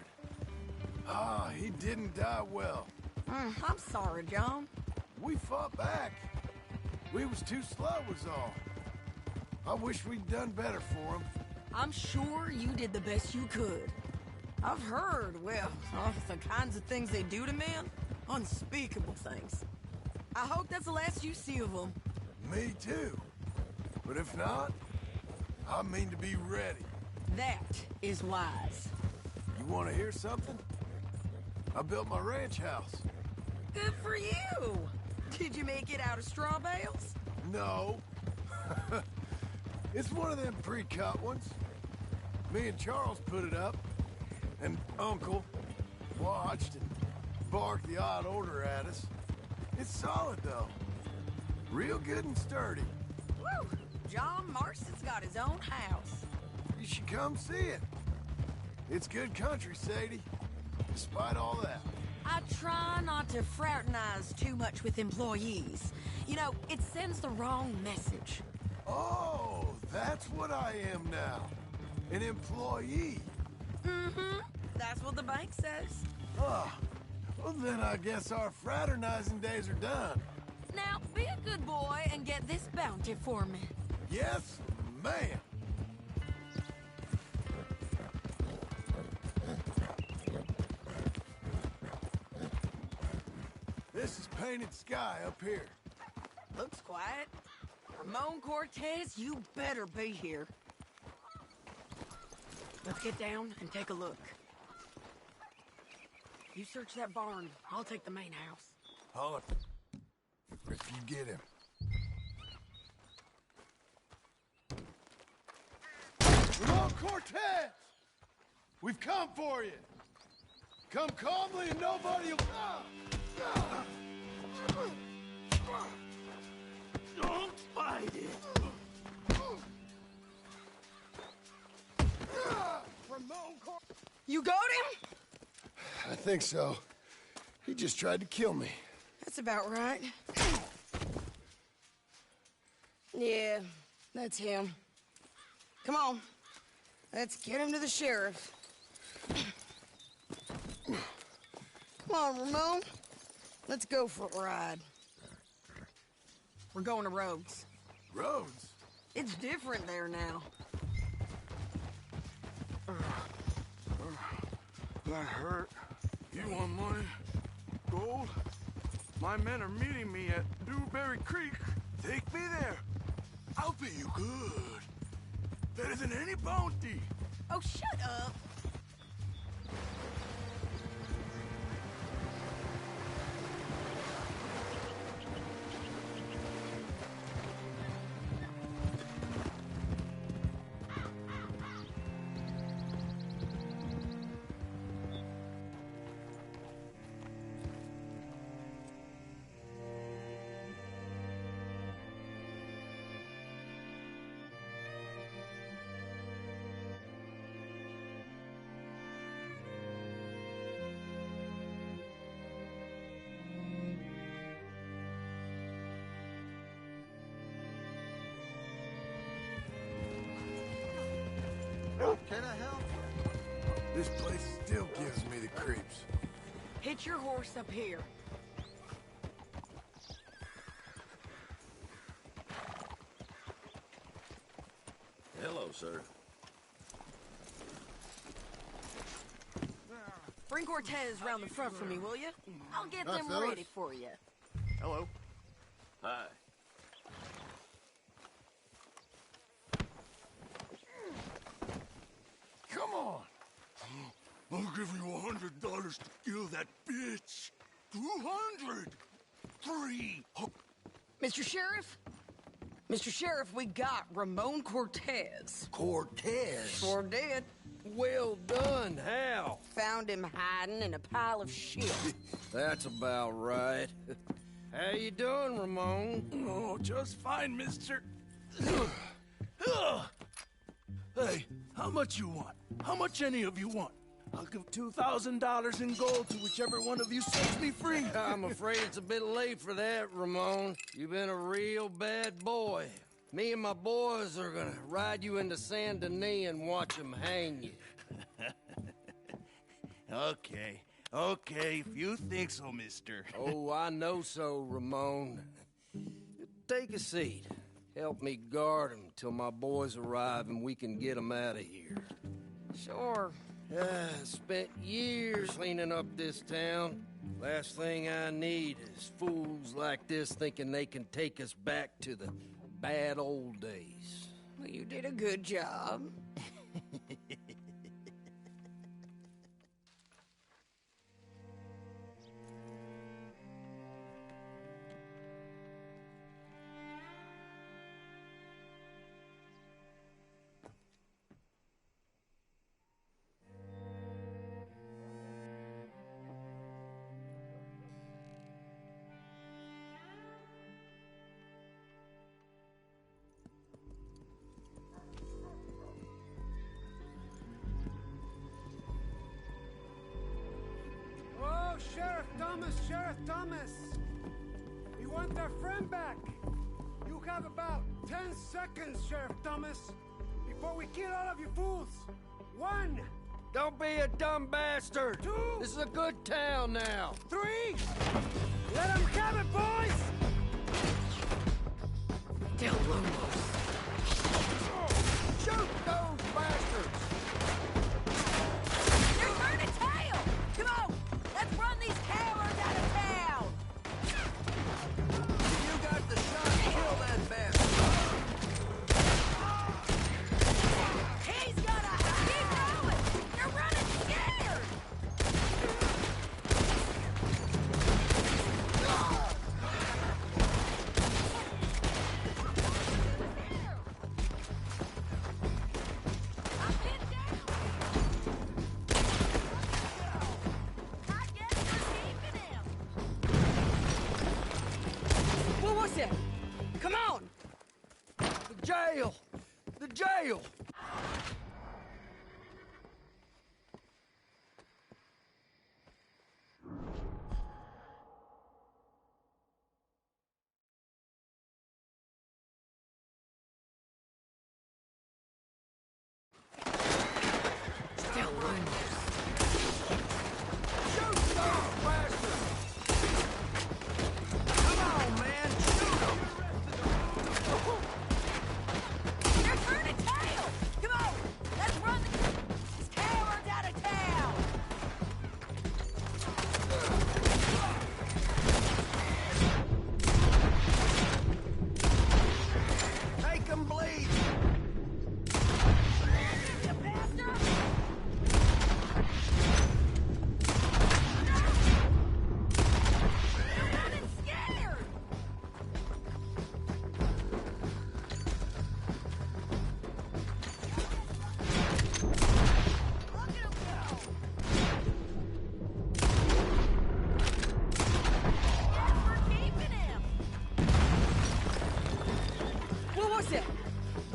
Ah, he didn't die well. I'm sorry, Jhon. We fought back. We was too slow was all. I wish we'd done better for him. I'm sure you did the best you could. I've heard, well, the kinds of things they do to men. Unspeakable things. I hope that's the last you see of them. Me too. But if not, I mean to be ready. That is wise. You want to hear something? I built my ranch house. Good for you. Did you make it out of straw bales? No. It's one of them pre-cut ones. Me and Charles put it up, and Uncle watched and barked the odd order at us. It's solid, though. Real good and sturdy. Woo! John Marston's got his own house. You should come see it. It's good country, Sadie. Despite all that. I try not to fraternize too much with employees. You know, it sends the wrong message. Oh, that's what I am now. An employee. Mm-hmm. That's what the bank says. Ah, well then I guess our fraternizing days are done. Now, be a good boy and get this bounty for me. Yes, ma'am. painted sky up here. Looks quiet. Ramon Cortez, you better be here. Let's get down and take a look. You search that barn. I'll take the main house. Holler if you get him. Ramon Cortez! We've come for you. Come calmly and nobody will... Don't fight it. You got him? I think so. He just tried to kill me. That's about right. Yeah, that's him. Come on. Let's get him to the sheriff. Come on, Ramon. Let's go for a ride. We're going to Rhodes. Rhodes? It's different there now. That hurt. You want money? Gold? My men are meeting me at Dewberry Creek. Take me there. I'll pay you good. Better than any bounty. Oh, shut up. Can I help? This place still gives me the creeps. Hitch your horse up here. Hello, sir. Bring Cortez round the front for me, will you? I'll get Hi, them fellas. ready for you. Hello. Hi. Come on. I'll give you $100 to kill that bitch. 200. 3. Mr. Sheriff? Mr. Sheriff, we got Ramon Cortez. Cortez? Sure did. Well done, Hal. Found him hiding in a pile of shit. That's about right. How you doing, Ramon? Oh, just fine, mister. Hey, how much you want? How much any of you want? I'll give $2,000 in gold to whichever one of you sets me free. I'm afraid it's a bit late for that, Ramon. You've been a real bad boy. Me and my boys are gonna ride you into Saint Denis and watch them hang you. Okay, if you think so, mister. Oh, I know so, Ramon. Take a seat. Help me guard them till my boys arrive and we can get them out of here. Sure. Spent years cleaning up this town. Last thing I need is fools like this thinking they can take us back to the bad old days. Well, you did a good job. Sheriff Thomas! We want our friend back! You have about 10 seconds, Sheriff Thomas, before we kill all of you fools! 1! Don't be a dumb bastard! 2! This is a good town now! 3! Let them have it, boys! Del Lomos. Shoot those bastards! They're turning tail! Come on! Let's run these cowards out of town! jail!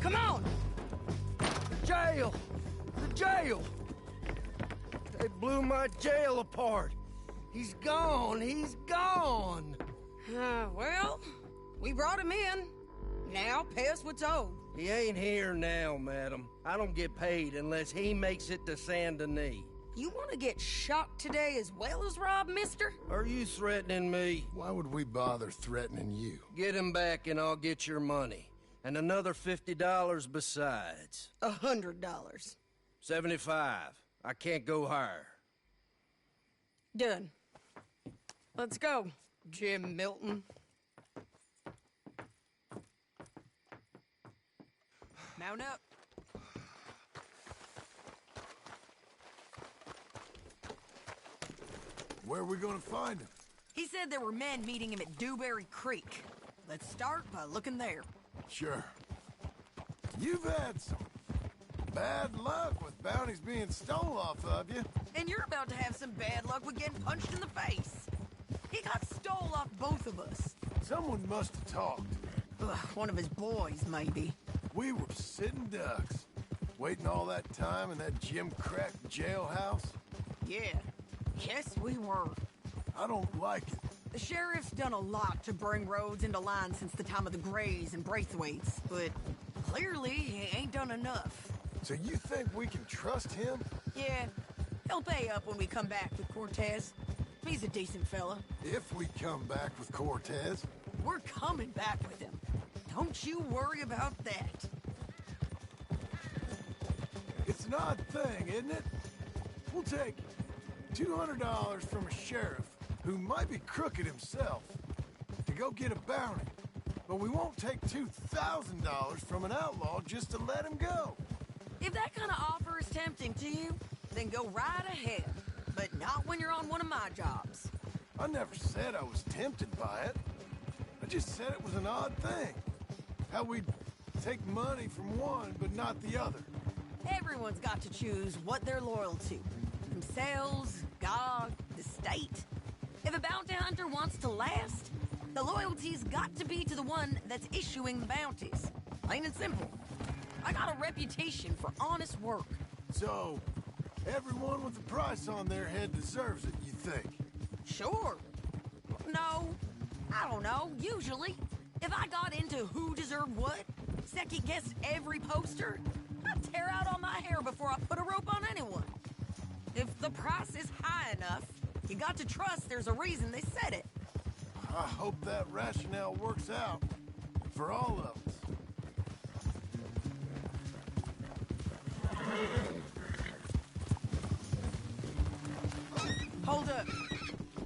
Come on! The jail! The jail! They blew my jail apart. He's gone. He's gone. Well, we brought him in. Now pay us what's owed. He ain't here now, madam. I don't get paid unless he makes it to Saint Denis. You want to get shot today as well as Rob, mister? Are you threatening me? Why would we bother threatening you? Get him back and I'll get your money. And another $50 besides. $100. 75. I can't go higher. Done. Let's go, Jim Milton. Mount up. Where are we gonna find him? He said there were men meeting him at Dewberry Creek. Let's start by looking there. Sure. You've had some bad luck with bounties being stole off of you. And you're about to have some bad luck with getting punched in the face. He got stole off both of us. Someone must have talked. Ugh, one of his boys, maybe. We were sitting ducks, waiting all that time in that Jim Crack jailhouse. Yeah. Yes, we were. I don't like it. The sheriff's done a lot to bring roads into line since the time of the Grays and Braithwaites, but clearly he ain't done enough. So you think we can trust him? Yeah, he'll pay up when we come back with Cortez. He's a decent fella. If we come back with Cortez. We're coming back with him. Don't you worry about that. It's an odd thing, isn't it? We'll take $200 from a sheriff who might be crooked himself to go get a bounty. But we won't take $2,000 from an outlaw just to let him go. If that kind of offer is tempting to you, then go right ahead. But not when you're on one of my jobs. I never said I was tempted by it. I just said it was an odd thing. How we'd take money from one but not the other. Everyone's got to choose what they're loyal to. Themselves, God, the state. If a bounty hunter wants to last, the loyalty's got to be to the one that's issuing the bounties. Plain and simple. I got a reputation for honest work. So, everyone with a price on their head deserves it, you think? Sure. No, I don't know, usually. If I got into who deserved what, second-guessed every poster, I'd tear out all my hair before I put a rope on anyone. If the price is high enough, you got to trust there's a reason they said it. I hope that rationale works out for all of us. Hold up.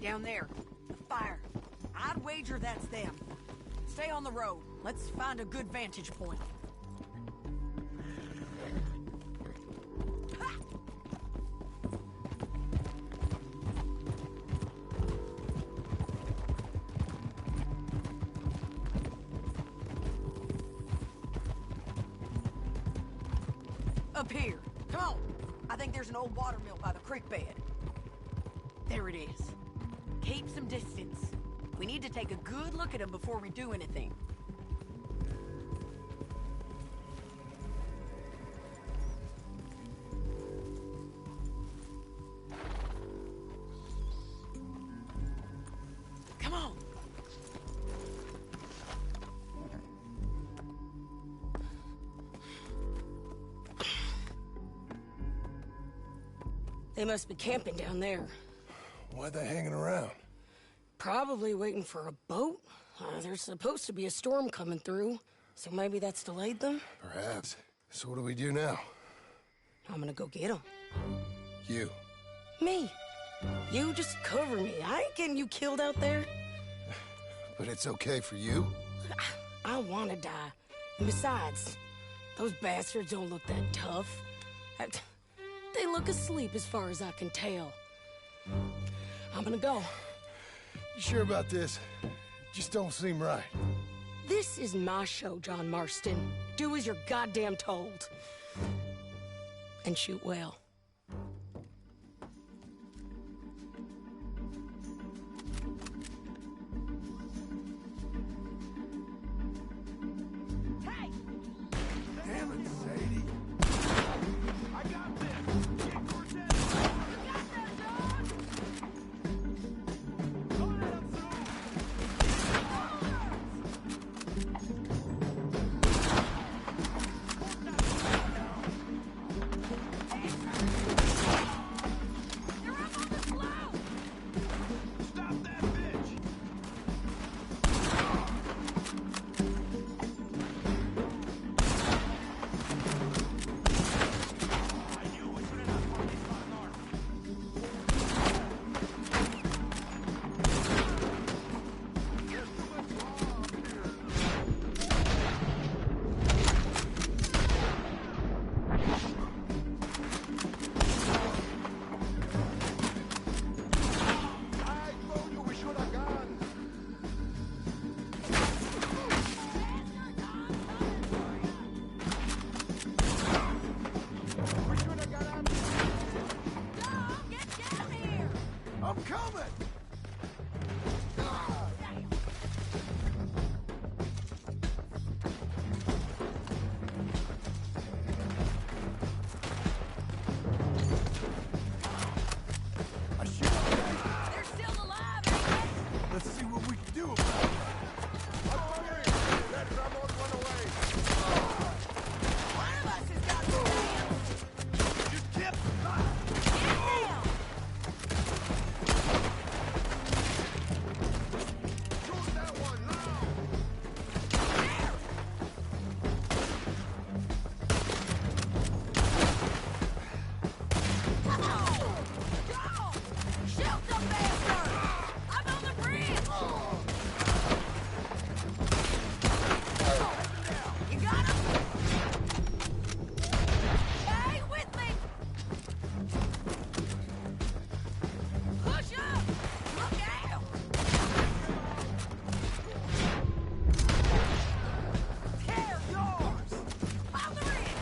Down there. The fire. I'd wager that's them. Stay on the road. Let's find a good vantage point. Ha! Up here. Come on. I think there's an old watermill by the creek bed. There it is. Keep some distance. We need to take a good look at him before we do anything. They must be camping down there. Why are they hanging around? Probably waiting for a boat. There's supposed to be a storm coming through, so maybe that's delayed them? Perhaps. So what do we do now? I'm gonna go get them. You. Me. You just cover me. I ain't getting you killed out there. But it's okay for you? I wanna die. And besides, those bastards don't look that tough. They look asleep as far as I can tell. I'm gonna go. You sure about this? Just don't seem right. This is my show, John Marston. Do as you're goddamn told. And shoot well. Damn it, Sadie. I got this. Get Cortez. You got that, John? Don't let him through. Stop that bitch. I'm coming! They're still alive, ain't they? Let's see what we can do about it. Let Ramon run away. One of us has got to stand. You tip! Get down! Shoot that one now! There! Come on! Go! Shoot the bastard! I'm on the bridge! You got him? Stay with me! Push up! Look out! Tear yours! On the ridge!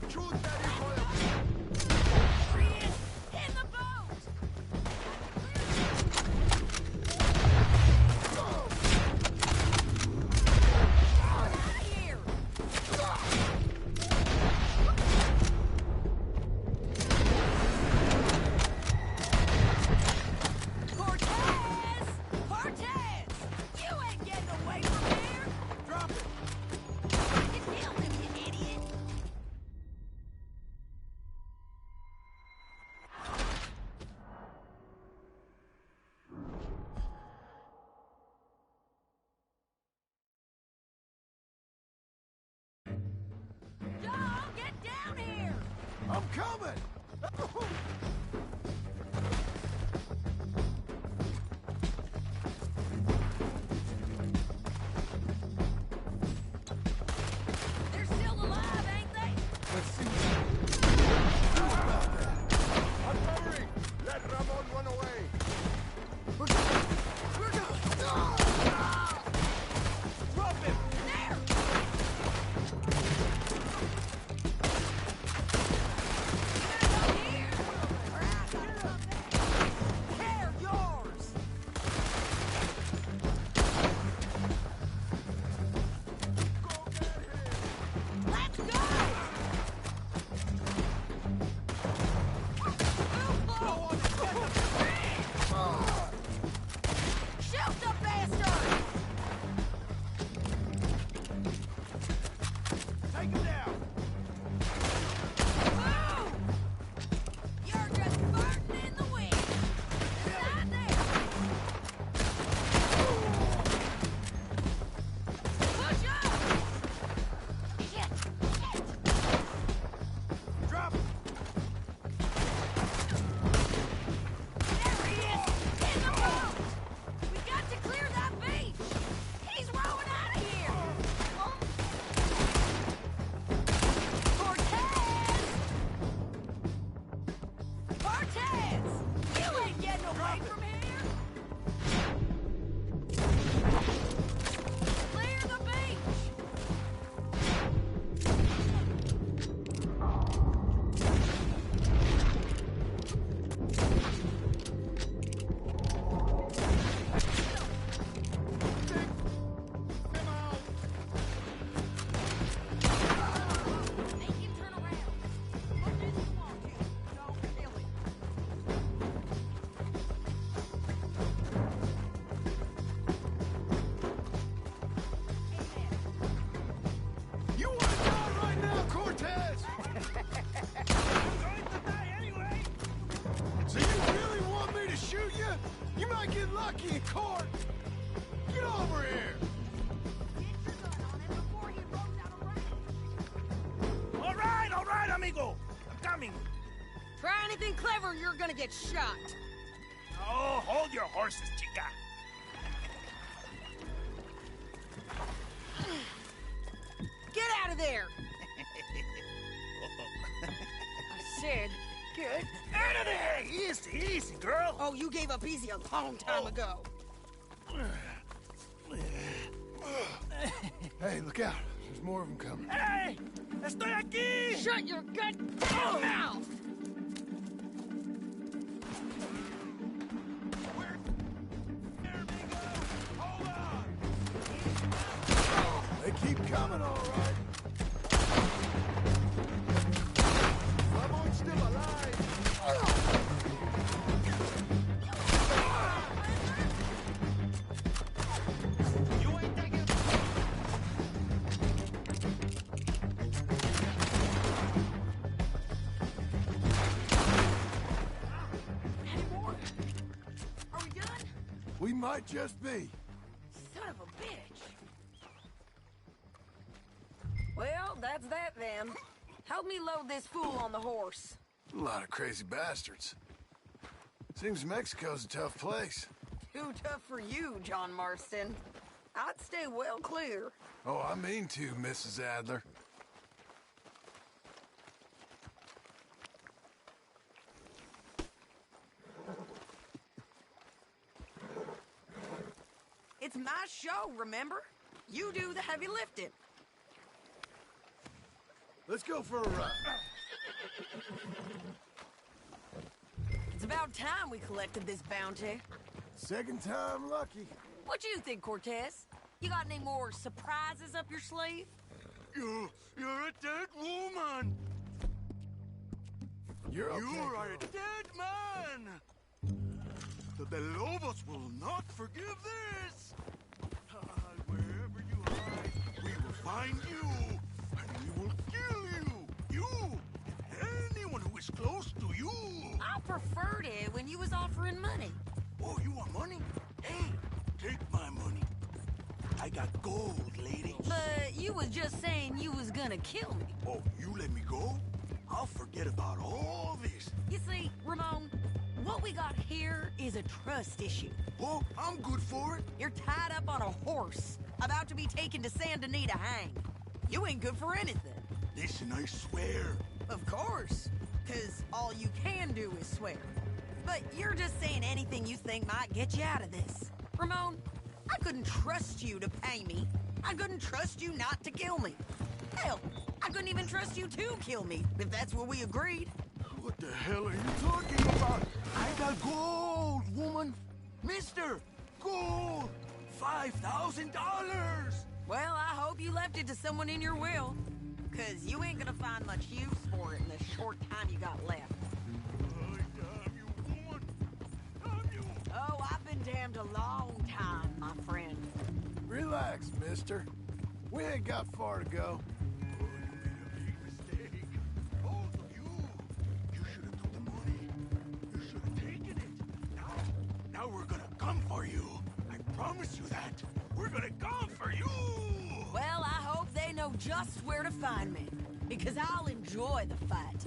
Shoot that him! Chris, in the boat! Out of here! Cortez! Cortez! You ain't getting away from here! Drop it! You killed him, you idiot! John, get down here! I'm coming! They're still alive, ain't they? Let's see what we can do about that. I'm covering! Let Ramon run away! We're going! We're going! Drop him! There! You better go here, or out charming. Try anything clever, you're gonna get shot. Oh, hold your horses, chica. Get out of there! I said, get out of there! Easy, easy, girl. Oh, you gave up easy a long time ago. Hey, look out. There's more of them coming. Hey! Estoy aquí! Shut your goddamn mouth! They keep coming, all right. Ramon's still alive. You ain't taking... Any more? Are we done? We might just be. Son of a bitch. Well, that's that then. Help me load this fool on the horse. A lot of crazy bastards. Seems Mexico's a tough place. Too tough for you, John Marston. I'd stay well clear. Oh, I mean to, Mrs. Adler. It's my show, remember? You do the heavy lifting. Let's go for a ride. It's about time we collected this bounty. Second time lucky. What you think, Cortez? You got any more surprises up your sleeve? You're a dead woman. You're okay. You are a dead man. The Lobos will not forgive this. Wherever you hide, we will find you, and we will kill you. You and anyone who is close to you. I preferred it when you was offering money. Oh, you want money? Hey, take my money. I got gold, lady. But you was just saying you was gonna kill me. Oh, you let me go? I'll forget about all this. You see, Ramon, what we got here is a trust issue. Oh, I'm good for it. You're tied up on a horse, about to be taken to Saint Denis to hang. You ain't good for anything. Listen, I swear. Of course, because all you can do is swear. But you're just saying anything you think might get you out of this. Ramon, I couldn't trust you to pay me. I couldn't trust you not to kill me. Hell, I couldn't even trust you to kill me, if that's what we agreed. What the hell are you talking about? I got gold, woman. Mister, gold. $5,000. Well, I hope you left it to someone in your will. Because you ain't gonna find much use for it in the short time you got left. Oh, damn you, woman. Damn you. Oh, I've been damned a long time, my friend. Relax, mister. We ain't got far to go. Oh, you made a big mistake. Both of you. You should have took the money. You should have taken it. Now we're gonna come for you. I promise you that. We're gonna come for you. Well, I hope they know just where to find me. Because I'll enjoy the fight.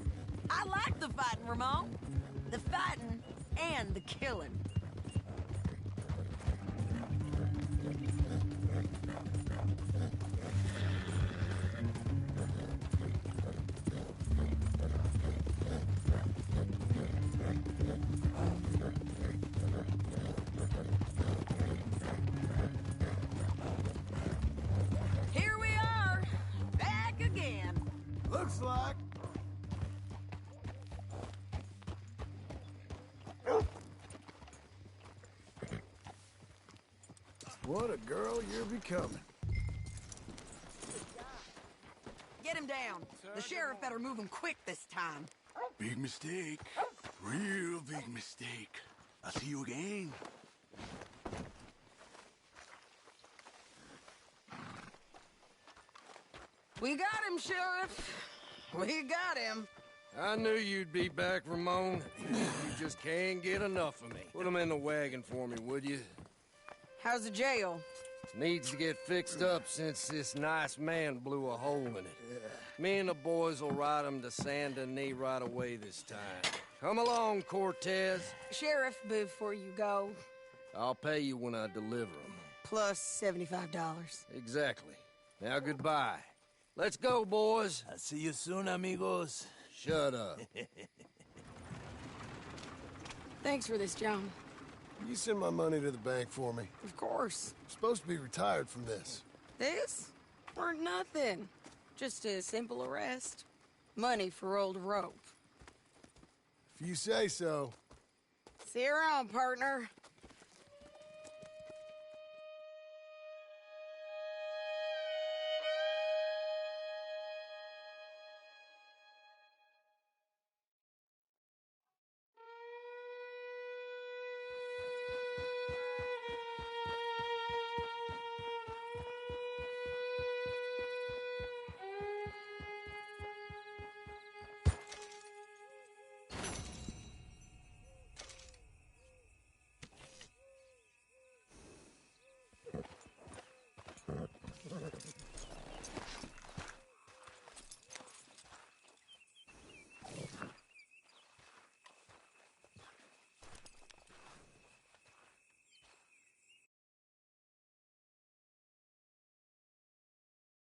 I like the fighting, Ramon. The fighting and the killing. Here we are, back again. Looks like. What a girl you're becoming. Get him down. The sheriff better move him quick this time. Big mistake. Real big mistake. I'll see you again. We got him, Sheriff. We got him. I knew you'd be back, Ramon. You just can't get enough of me. Put him in the wagon for me, would you? How's the jail? Needs to get fixed up since this nice man blew a hole in it. Me and the boys will ride him to Saint Denis right away this time. Come along, Cortez. Sheriff, before you go, I'll pay you when I deliver him. plus $75. Exactly. Now goodbye. Let's go, boys. I'll see you soon, amigos. Shut up. Thanks for this, Jhon. You send my money to the bank for me. Of course. I'm supposed to be retired from this. This? Weren't nothing. Just a simple arrest. Money for old rope. If you say so. See you around, partner.